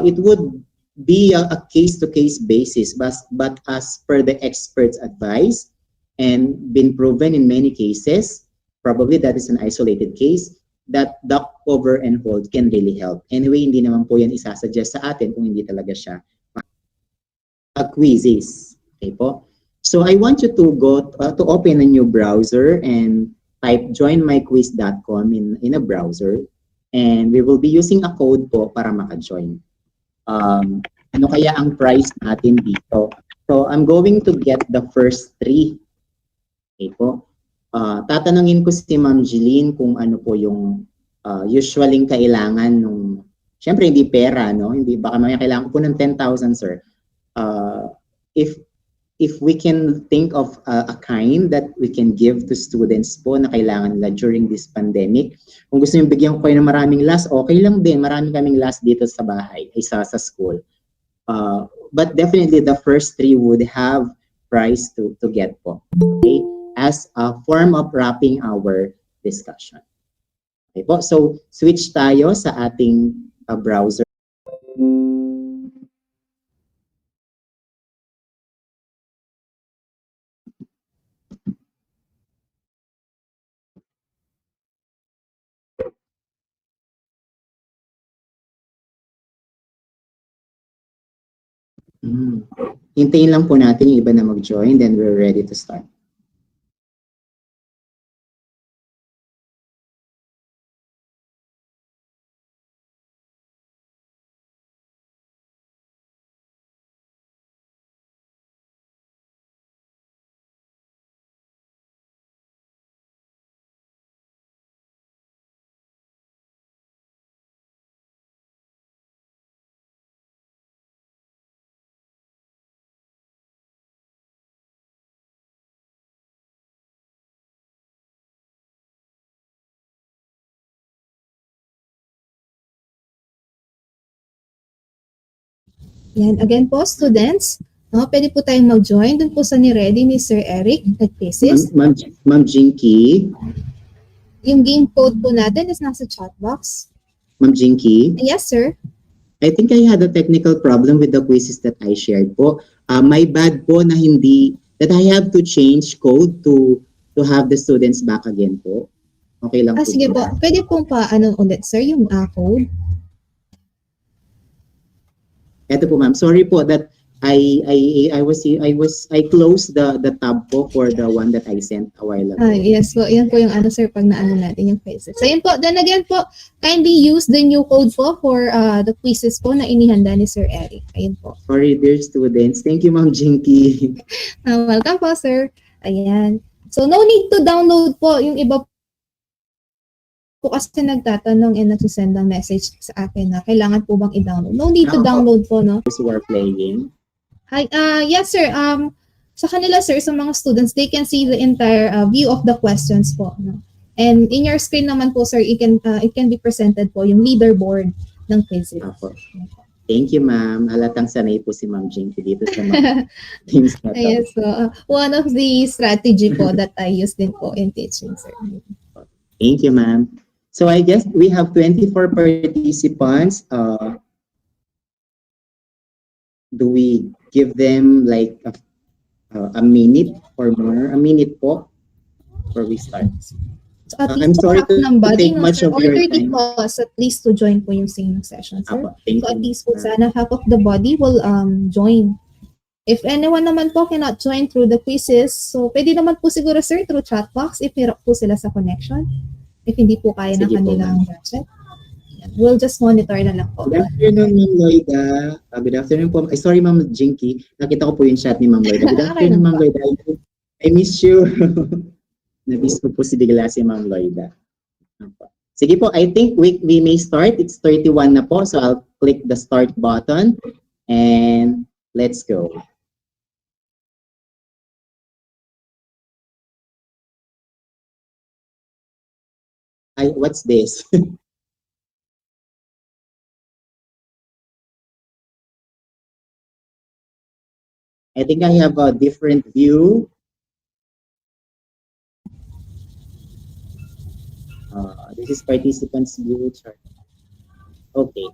It would be a case-to-case basis, but as per the experts' advice and been proven in many cases, probably that is an isolated case, that duck, cover, and hold can really help. Anyway, hindi naman po yan isasuggest sa atin kung hindi talaga siya quizzes. Okay po? So I want you to go to open a new browser and type joinmyquiz.com in a browser, and we will be using a code po para maka-join. Ano kaya ang price natin dito? So I'm going to get the first 3. Okay po. Tatanungin ko si Ma'am Jeline kung ano po yung usually kailangan nung, syempre hindi pera, no? Hindi, baka may kailangan po ng 10,000, sir. If we can think of a kind that we can give to students po na kailangan nila during this pandemic. Kung gusto niyo bigyan ko kayo ng maraming last, okay lang din. Marami kaming last dito sa bahay, sa school. But definitely the first 3 would have prize to get po. Okay? As a form of wrapping our discussion. Okay po, so switch tayo sa ating browser. Hintayin lang po natin yung iba na mag-join, then we're ready to start. Yan, again po, students, no, pwede po tayong mag-join dun po sa ni-ready ni Sir Eric at thesis. Ma'am Jinky. Yung game code po natin is nasa chat box. Ma'am Jinky. Yes, sir. I think I had a technical problem with the quizzes that I shared po. My bad po na that I have to change code to have the students back again po. Okay lang po. Sige po. Pwede pong ulit, sir, yung code. Eto po ma'am, sorry po that I closed the tab po for the one that I sent a while ago. Yes po, yan po yung sir pag natin yung quizzes. So yun po, then again po, kindly use the new code po for the quizzes po na inihanda ni Sir Eric. Ayun po. Sorry dear students. Thank you Ma'am Jinky. Welcome po sir. Ayan. So no need to download po yung iba po kasi nagtatanong and nagsisend ng message sa akin na kailangan po bang i-download. No need to download po, no? Those who are playing. Yes, sir. Sa kanila, sir, sa mga students, they can see the entire view of the questions po, no? And in your screen naman po, sir, it can be presented po yung leaderboard ng quizzes. Thank you, ma'am. Halatang sanay po si Ma'am Jinky dito sa mga things na to. Yes, so one of the strategy po that I use din po in teaching, sir. Thank you, ma'am. So I guess we have 24 participants. Do we give them like a minute or more? A minute po before we start. So at I'm least sorry to take much sir, of your 30 time. plus at least to join po yung singing session, sir. Thank So at you. least po sana half of the body will join. If anyone naman po cannot join through the quizzes, so pwede naman po siguro, sir, through chat box if hirap po sila sa connection. If hindi po kaya ng Sige po, kanilang gadget. We'll just monitor na lang po. Good afternoon, Ma'am Lloyda. Good afternoon po. Sorry, Ma'am Jinky. Nakita ko po yung chat ni Ma'am Lloyda. Good afternoon, Ma'am Lloyda. I miss you. Na-miss ko po si Ma'am Lloyda. Sige po, I think we may start. It's 31 na po. So I'll click the start button and let's go. What's this? I think I have a different view. This is participants view chart. Okay.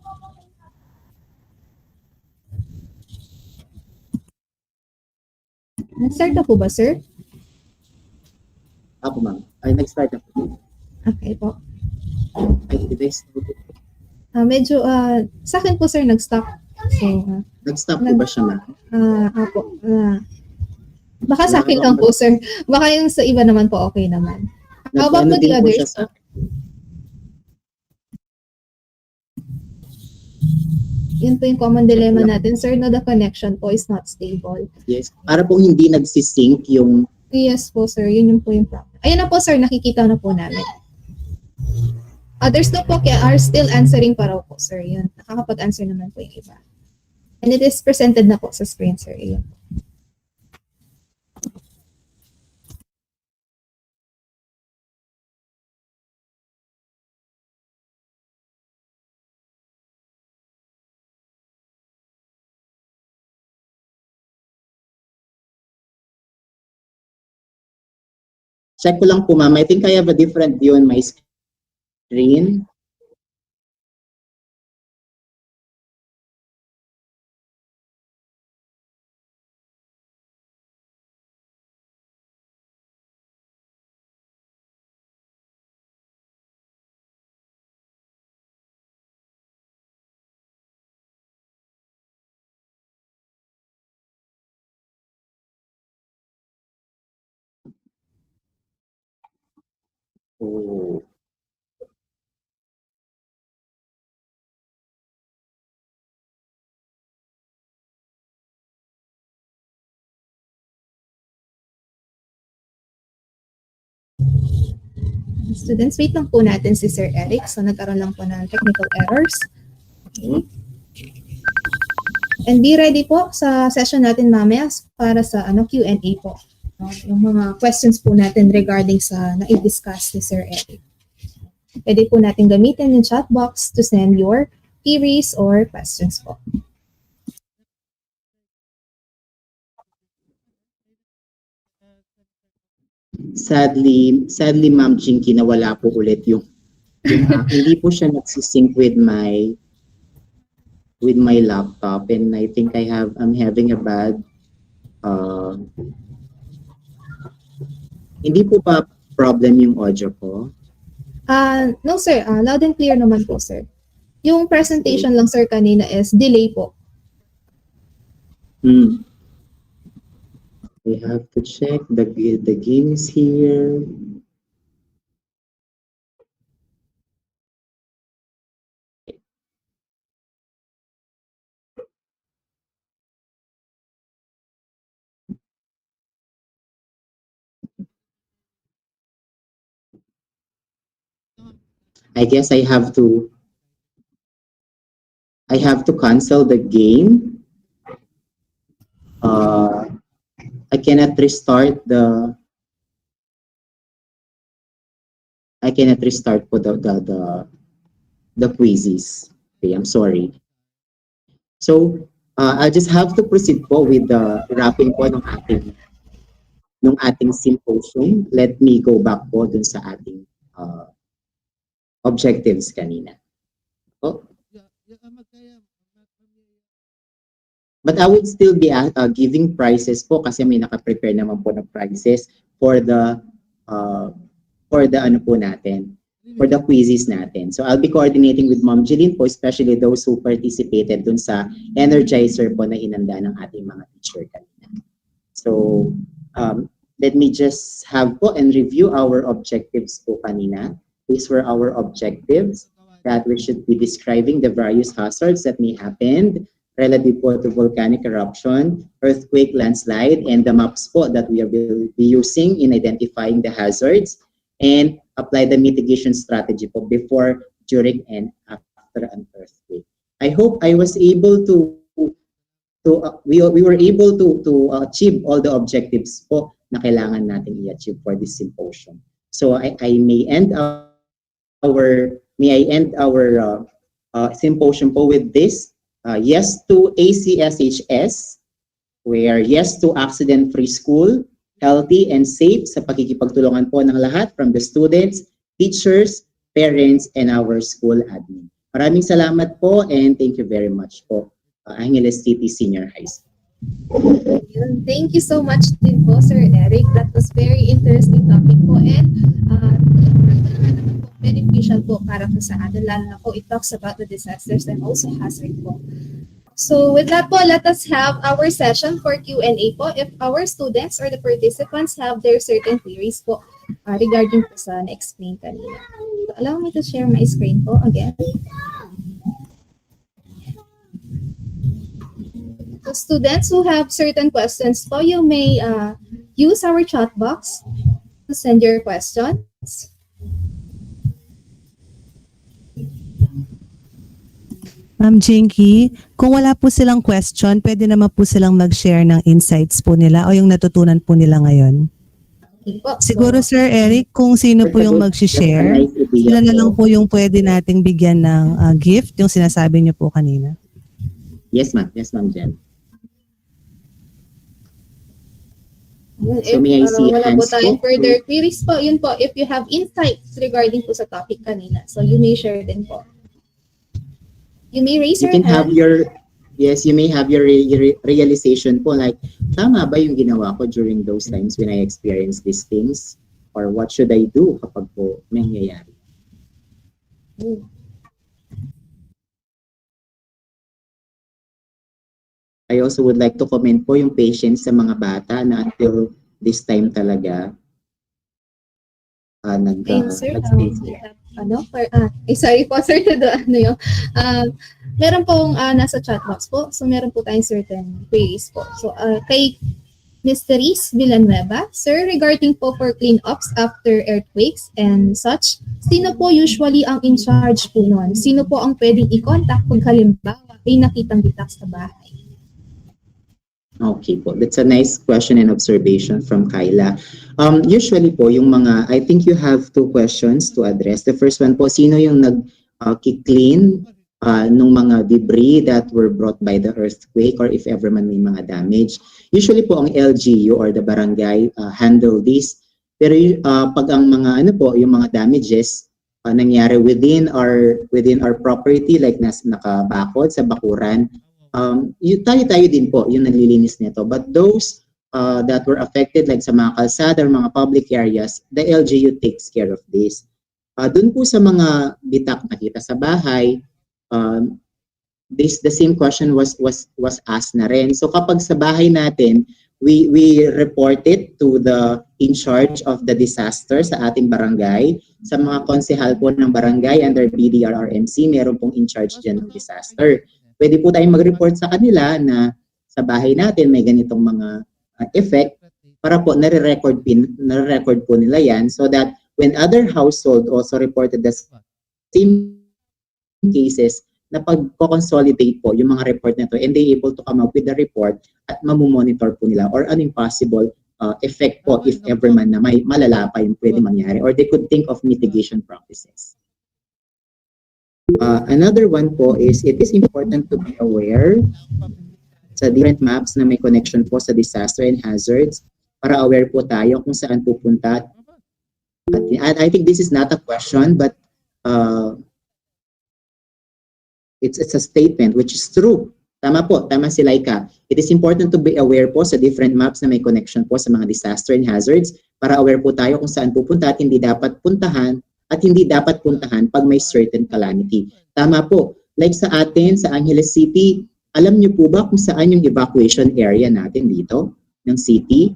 Nag-start na po ba, sir? Ako, ma'am. Ay, nag-start na po. Okay po. Ay, did I start it? Medyo, sa akin po, sir, nag-stop. So, nag-stop po ba siya, ma'am? Apo. Baka sa akin lang po, sir. Baka yung sa iba naman po, okay naman. How about po the others? Yun po yung common dilemma natin, sir, no, the connection po is not stable. Yes. Para pong hindi nagsisync yung Yes po, sir. Yun po yung problem. Ayun na po, sir. Nakikita na po namin. Others na po are still answering pa raw po, sir. Yun. Nakakapag-answer naman po yung iba. And it is presented na po sa screen, sir. Ayun. Check ko lang po, ma'am. I think I have a different view on my screen. Oh. Students, wait lang po natin si Sir Eric. So, nagkaroon lang po ng technical errors. Okay. And be ready po sa session natin mamaya para sa Q&A po. Yung mga questions po natin regarding sa na-discuss ni Sir Eric. Pwede po natin gamitin yung chat box to send your queries or questions po. Sadly, Ma'am Jinky, nawala po ulit yung hindi po siya nagsisync with my laptop, and I think I'm having a bad hindi po ba problem yung audio ko? No sir, loud and clear naman po sir. Yung presentation lang sir kanina is delay po. We have to check the games here. I guess I have to cancel the game. I cannot restart po the quizzes. Okay, I'm sorry. So, I'll just have to proceed po with the wrapping po ng ating symposium. Let me go back po dun sa ating objectives kanina. Oh. But I would still be giving prizes po kasi may naka-prepare naman po ng prizes for the po natin, for the quizzes natin. So I'll be coordinating with Ma'am Jeline po, especially those who participated dun sa energizer po na inanda ng ating mga teacher kanina. So let me just have po and review our objectives po kanina. These were our objectives, that we should be describing the various hazards that may happen relative po to volcanic eruption, earthquake, landslide, and the maps po that we will be using in identifying the hazards, and apply the mitigation strategy po before, during, and after an earthquake. I hope I was able we were able to achieve all the objectives po na kailangan natin i-achieve for this symposium. So I may end our symposium po with this. Yes to ACSHS, where yes to accident-free school, healthy and safe sa pagkikipagtulungan po ng lahat from the students, teachers, parents, and our school admin. Maraming salamat po and thank you very much po, Angeles City Senior High School. Thank you so much din po, Sir Eric. That was very interesting topic po and beneficial po para po sa atin, lalo na po it talks about the disasters and also hazard po. So with that po, let us have our session for Q&A po. If our students or the participants have their certain queries po regarding po sa na-explain kanina. So allow me to share my screen po again. So students who have certain questions po, you may use our chat box to send your questions. Ma'am Jinky, kung wala po silang question, pwede naman po silang mag-share ng insights po nila o yung natutunan po nila ngayon. Okay po. Siguro Sir Eric, kung sino po yung mag-share, sila na lang po yung pwede nating bigyan ng gift, yung sinasabi niyo po kanina. Yes, ma'am. Yes, ma'am Jen. If, So may I see wala po hands tayong po? further queries po, yun po, if you have insights regarding po sa topic kanina, so you may share din po. You may raise You your can have hand. you may have your realization po, like, tama ba yung ginawa ko during those times when I experienced these things? Or what should I do kapag po may nangyayari? I also would like to comment po yung patience sa mga bata na until this time talaga Ayun, sir. nag-stay. Sorry po, sir, to the, meron pong nasa chat box po. So, meron po tayong certain queries po. So, kay Mr. Reese Villanueva, sir, regarding po for cleanups after earthquakes and such, sino po usually ang in charge po nun? Sino po ang pwedeng i-contact pag halimbawa may nakitang bitak sa bahay? Okay po. That's a nice question and observation from Kyla. Usually po, yung mga, I think you have two questions to address. The first one po, sino yung nag-clean nung mga debris that were brought by the earthquake or if ever man may mga damage. Usually po, ang LGU or the barangay handle this. Pero pag ang mga, yung mga damages nangyari within our property, like nakabakod sa bakuran, tayo din po yung naglilinis nito. But those that were affected, like sa mga kalsada or mga public areas, the LGU takes care of this. Doon po sa mga bitak nakita sa bahay, the same question was asked na rin. So kapag sa bahay natin, we report it to the in charge of the disaster sa ating barangay. Sa mga konsehal po ng barangay under BDRRMC, meron pong in charge dyan ng disaster. Pwede po tayong mag-report sa kanila na sa bahay natin may ganitong mga effect para po nare-record po nila yan so that when other household also reported the same cases, na pag-consolidate po yung mga report na to and they able to come up with the report at mamumonitor po nila or anong possible effect po if ever man na may malala pa yung pwede mangyari or they could think of mitigation practices. Another one po is it is important to be aware sa different maps na may connection po sa disaster and hazards para aware po tayo kung saan pupunta. At I think this is not a question but it's a statement which is true. Tama po, tama si Laika. It is important to be aware po sa different maps na may connection po sa mga disaster and hazards para aware po tayo kung saan pupunta at hindi dapat puntahan pag may certain calamity. Tama po. Like sa atin, sa Angeles City, alam niyo po ba kung saan yung evacuation area natin dito ng city?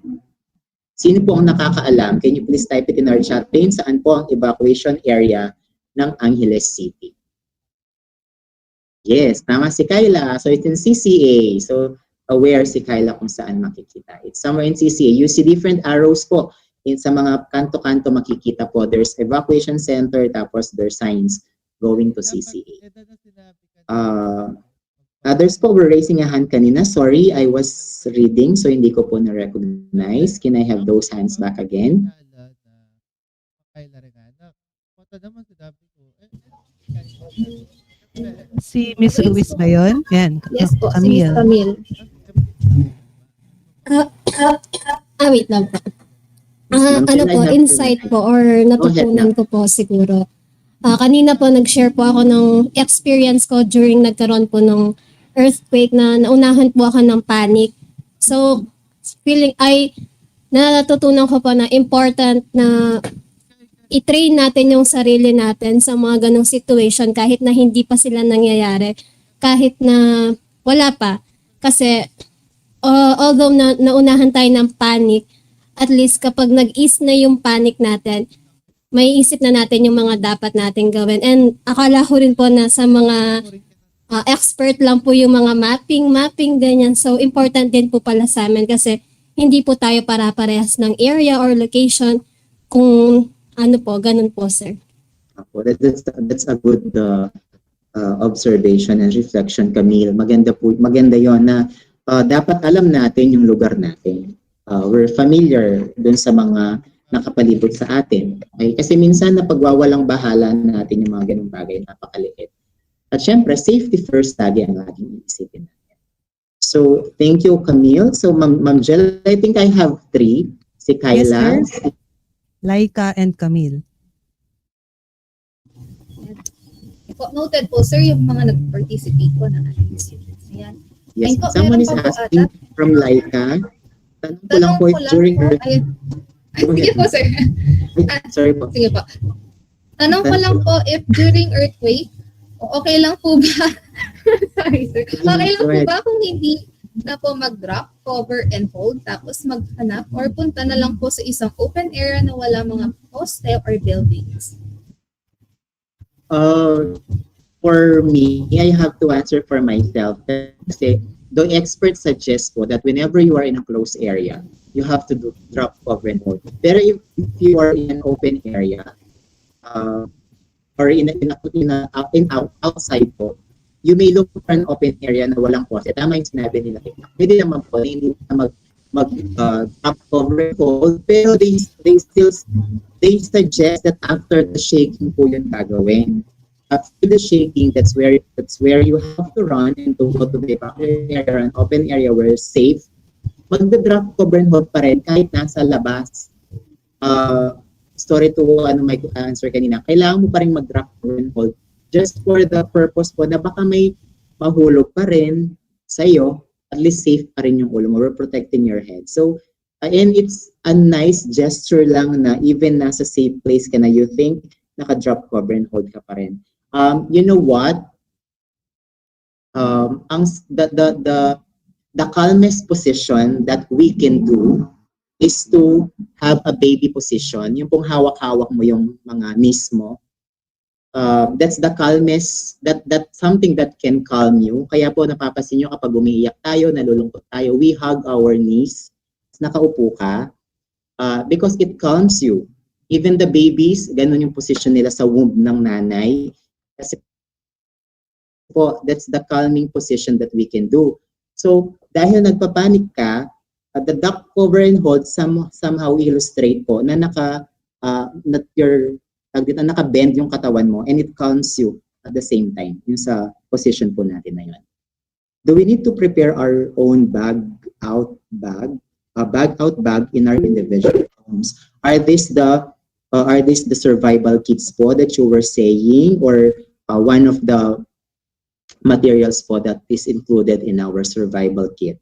Sino po ang nakakaalam? Can you please type it in our chat pane? Saan po ang evacuation area ng Angeles City? Yes, tama si Kyla. So it's in CCA. So aware si Kyla kung saan makikita. It's somewhere in CCA. You see different arrows po. Sa mga kanto-kanto makikita po, there's evacuation center, tapos there's signs going to CCA. Others po were raising a hand kanina. Sorry, I was reading, so hindi ko po na-recognize. Can I have those hands back again? Si Miss Ruiz ba yun? Yan. Yes po, si Miss Camille. Wait lang po. Ano po, insight po or natutunan ko po siguro. Kanina po nag-share po ako ng experience ko during nagkaroon po ng earthquake na naunahan po ako ng panic. So, natutunan ko po na important na i-train natin yung sarili natin sa mga ganong situation kahit na hindi pa sila nangyayari. Kahit na wala pa. Kasi, although naunahan tayo ng panic, at least kapag nag-ease na yung panic natin, may isip na natin yung mga dapat natin gawin. And akala ko rin po na sa mga expert lang po yung mga mapping, ganyan. So, important din po pala sa amin kasi hindi po tayo para-parehas ng area or location kung ano po, ganun po sir. That's a good observation and reflection, Camille. Maganda yon na dapat alam natin yung lugar natin. We're familiar dun sa mga nakapalibot sa atin. Okay? Kasi minsan na pagwawalang bahala natin yung mga ganung bagay, napakaliit. At syempre, safety first lagi ang laging iisipin natin. So, thank you, Camille. So, Ma'am Jel, I think I have 3. Si Kyla. Yes, sir. Laika and Camille. Noted po, sir, yung mga nag-participate po na ating students. Ayan. Yes, Ayun po, someone is meron pa po asking from Laika. Tanong ko lang po if during ayun. Sige po, sir. Sorry po. Sige po. Tanong ko lang po if during earthquake, okay lang po ba? Sorry, sir. Okay lang po ba kung hindi na po mag-drop, cover, and hold, tapos maghanap or punta na lang po sa isang open area na wala mga poste or buildings? For me, I have to answer for myself. Kasi the experts suggest po that whenever you are in a closed area, you have to drop, cover, and hold. Pero if you are in an open area, or outside po, you may look for an open area na walang poste. Tama yung sinabi nila. Pwede naman po, hindi na drop, cover, and hold. Pero they suggest that after the shaking po yung gagawin. After the shaking, that's where you have to run and to go to the area, an open area where it's safe. Magda-drop, cover, and hold pa rin kahit nasa labas. Story to may answer kanina, kailangan mo pa rin mag-drop, cover, and hold just for the purpose po na baka may mahulog pa rin sa'yo, at least safe pa rin yung ulo mo. We're protecting your head. So, and it's a nice gesture lang na even nasa safe place ka na, you think naka-drop, cover, and hold ka pa rin. You know what? The calmest position that we can do is to have a baby position. Yung pong hawak-hawak mo yung mga knees mo. That's the calmest, that's something that can calm you. Kaya po napapansin nyo kapag umiiyak tayo, nalulungkot tayo, we hug our knees, nakaupo ka, because it calms you. Even the babies, ganun yung position nila sa womb ng nanay. Kasi po, that's the calming position that we can do. So, dahil nagpapanik ka, the duck, cover, and hold somehow illustrate po na naka-bend yung katawan mo and it calms you at the same time, yung sa position po natin na yun. Do we need to prepare our own bag in our individual homes? Are these the survival kits po that you were saying, or one of the materials po that is included in our survival kit?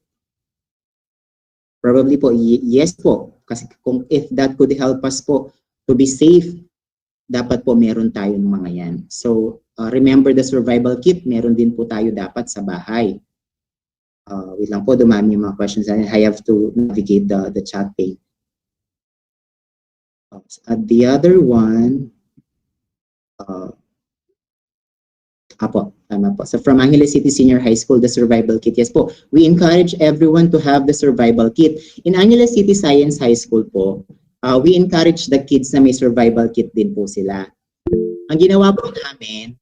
Probably po, yes po. Kasi if that could help us po to be safe, dapat po meron tayong mga yan. So, remember the survival kit, meron din po tayo dapat sa bahay. Wait lang po, dumami yung mga questions. I have to navigate the chat page. The other one, tama po. So from Angeles City Senior High School, the survival kit. Yes po, we encourage everyone to have the survival kit. In Angeles City Science High School po, we encourage the kids na may survival kit din po sila. Ang ginawa po namin,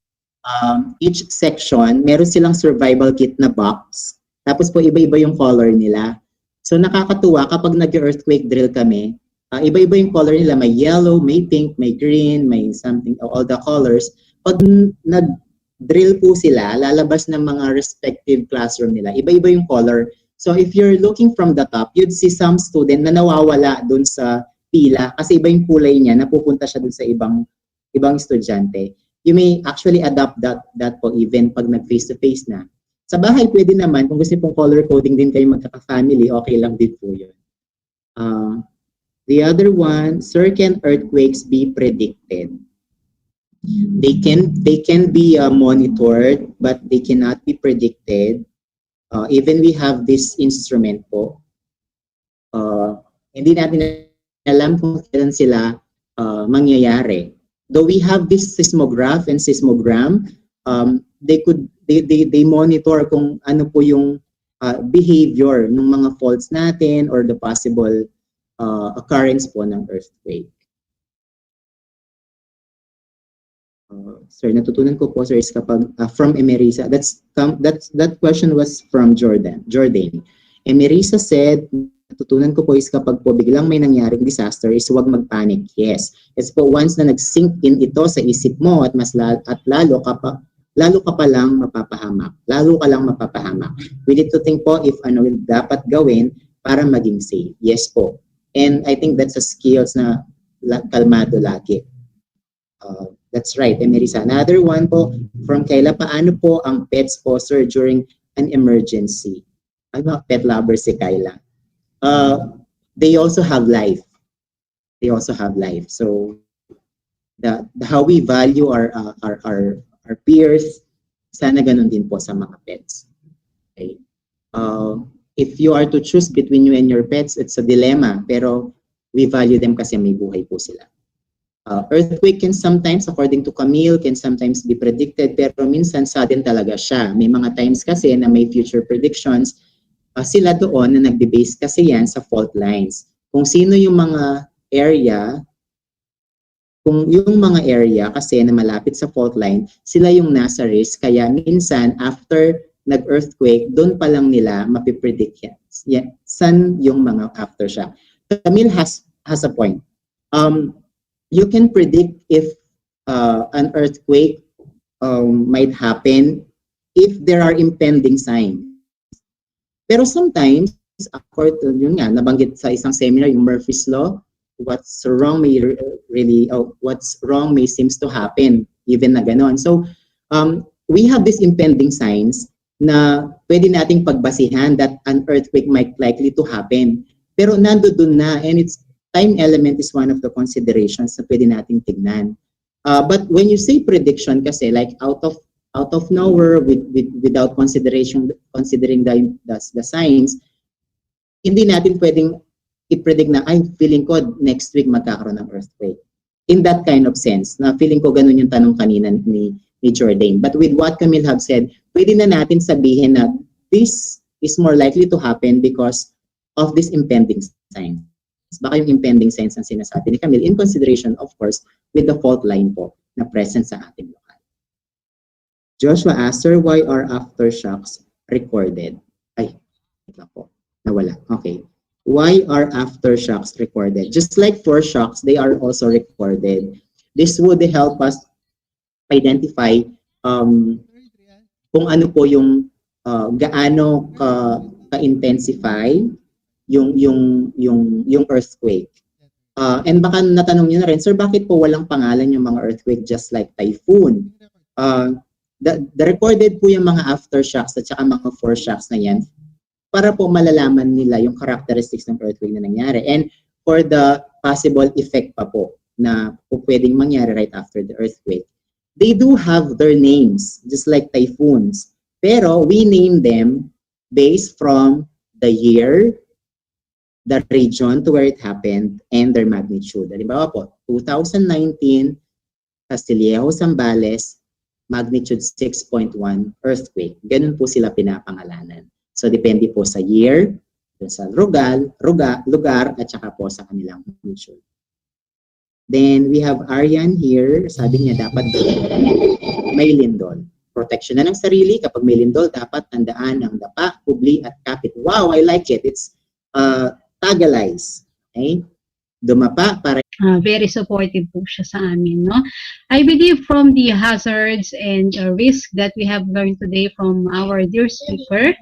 each section, meron silang survival kit na box. Tapos po iba-iba yung color nila. So nakakatuwa kapag nag-earthquake drill kami, iba-iba yung color nila. May yellow, may pink, may green, may something, all the colors. Pag nag-drill po sila, lalabas ng mga respective classroom nila. Iba-iba yung color. So if you're looking from the top, you'd see some student na nawawala dun sa pila kasi iba yung kulay niya, napupunta siya dun sa ibang estudyante. You may actually adapt that po even pag nag-face-to-face na. Sa bahay, pwede naman, kung gusto pong color coding din kayo magkaka-family, okay lang din po yun. The other one, sir, can earthquakes be predicted? They can be monitored, but they cannot be predicted. Even we have this instrument po. Hindi natin alam kung kailan sila mangyayari. Though we have this seismograph and seismogram, they monitor kung ano po yung behavior ng mga faults natin or the possible occurrence po ng earthquake. Sir, natutunan ko po, sir, is kapag from Emerisa, that question was from Jordan. Emerisa said, natutunan ko po is kapag po biglang may nangyaring disaster is huwag magpanic. Yes. It's po once na nag-sink in ito sa isip mo at lalo ka pa lang mapapahamak. Lalo ka lang mapapahamak. We need to think po if ano dapat gawin para maging safe. Yes po. And I think that's a skills na kalmado lagi. That's right, Emerisa. Another one po from Kayla, paano po ang pets po, sir, during an emergency? Ano, pet lover si Kayla. They also have life. So the how we value our peers, sana ganun din po sa mga pets. Okay. If you are to choose between you and your pets, it's a dilemma, pero we value them kasi may buhay po sila. Earthquake can sometimes, according to Camille, can sometimes be predicted, pero minsan sudden talaga siya. May mga times kasi na may future predictions, sila doon na nagbe-base kasi yan sa fault lines. Kung sino yung mga area, kasi na malapit sa fault line, sila yung nasa risk, kaya minsan after nag-earthquake, doon pa lang nila mapipredict yan. San yung mga aftershock. Camille has a point. You can predict if an earthquake might happen if there are impending signs. Pero sometimes, according yun nga, nabanggit sa isang seminar, yung Murphy's Law, what's wrong may seems to happen, even na ganon. So, we have these impending signs na pwede nating pagbasihan that an earthquake might likely to happen. Pero nandoon na, and it's time element is one of the considerations na pwede nating tignan. But when you say prediction kasi, like out of nowhere without considering the signs, hindi natin pwedeng i-predict na ay feeling ko next week magkakaroon ng earthquake. In that kind of sense, na feeling ko ganun yung tanong kanina ni Jordan. But with what Camille have said, pwede na natin sabihin na this is more likely to happen because of this impending sign. Baka yung impending signs ang sinasabi ni Camille in consideration, of course, with the fault line po na present sa ating lokal. Joshua asked, sir, why are aftershocks recorded? Ay, ito po, nawala. Okay. Why are aftershocks recorded? Just like foreshocks, they are also recorded. This would help us identify kung ano po yung gaano ka-intensify yung earthquake. And baka natanong niyo na rin, sir, bakit po walang pangalan yung mga earthquake just like typhoon? The recorded po yung mga aftershocks at saka mga foreshocks na yan para po malalaman nila yung characteristics ng earthquake na nangyari. And for the possible effect pa po na po pwedeng mangyari right after the earthquake. They do have their names, just like typhoons. Pero we name them based from the year, the region to where it happened, and their magnitude. Halimbawa po, 2019, Castillejo, Zambales, magnitude 6.1 earthquake. Ganun po sila pinapangalanan. So, depende po sa year, sa lugar, at saka po sa kanilang magnitude. Then, we have Aryan here. Sabi niya, dapat may lindol. Protection na ng sarili. Kapag may lindol, dapat tandaan ang dapa, kubli, at kapit. Wow, I like it. It's tagalize. Okay? Dumapa para very supportive po siya sa amin, no? I believe from the hazards and risk that we have learned today from our dear speaker,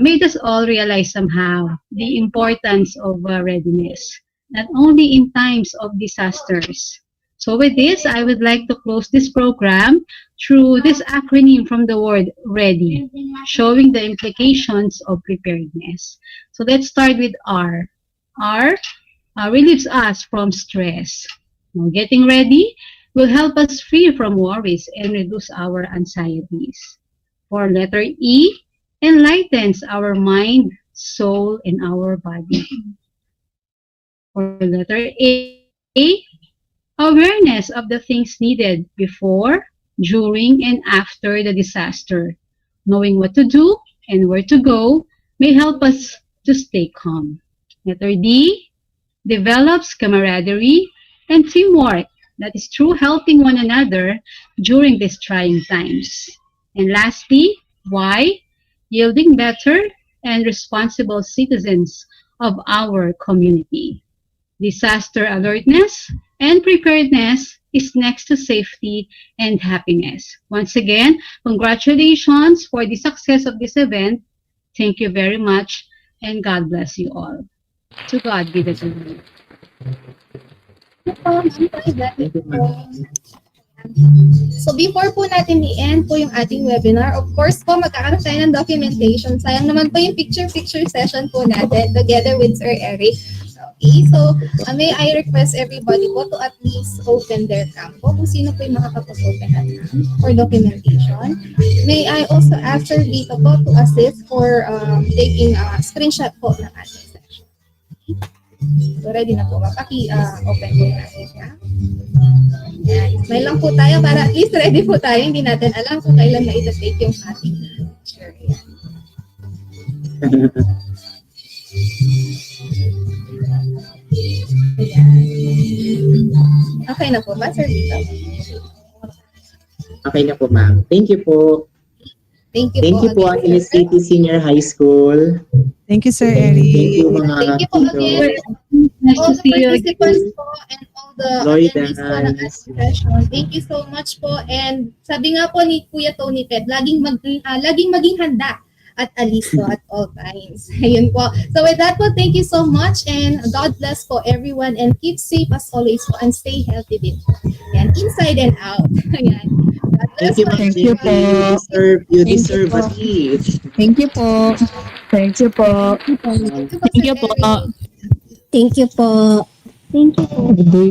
made us all realize somehow the importance of readiness, not only in times of disasters. So with this, I would like to close this program through this acronym from the word READY, showing the implications of preparedness. So let's start with R. R relieves us from stress. Now, getting ready will help us free from worries and reduce our anxieties. For letter E, enlightens our mind, soul, and our body. For letter A, awareness of the things needed before, during, and after the disaster. Knowing what to do and where to go may help us to stay calm. Letter D, develops camaraderie and teamwork that is through helping one another during these trying times. And lastly, Y, yielding better and responsible citizens of our community. Disaster alertness and preparedness is next to safety and happiness. Once again, congratulations for the success of this event. Thank you very much and God bless you all. To God be the glory. So before po natin i-end po yung ating webinar, of course po magkakaroon tayo ng documentation. Sayang naman po yung picture-picture session po natin together with Sir Eric. Okay, so may I request everybody po to at least open their cam po kung sino po yung makakapag-open at cam for documentation. May I also ask Sir Vito po to assist for taking a screenshot po ng ating session. So ready na po, mapaki-open po natin cam. Yan. Smile lang po tayo para at least ready po tayo. Hindi natin alam kung kailan na ita-take yung ating picture. Yan. Okay na po ba, Sir Vito? Okay na po, ma'am. Thank you po. Thank you po, Angeles City Senior High School. Thank you, Sir Eric. Thank you, mga Thank you po again. Nice All to the see you participants again. po and all the Lloyd attendees po ng and- ating session. Thank you so much po. And sabi nga po ni Kuya Tony Pet, laging maging handa at alisto at all times. Ayun po. So with that po, thank you so much and God bless po everyone and keep safe as always po and stay healthy din po. Yan, inside and out. Ayan. God bless Thank you, po, Ma'am everyone. Jinky. You Thank you deserve po. a gift. Thank you po. Thank you po. Thank you po, Thank you Sir po. Eric. Thank you po. Thank you po. Good day.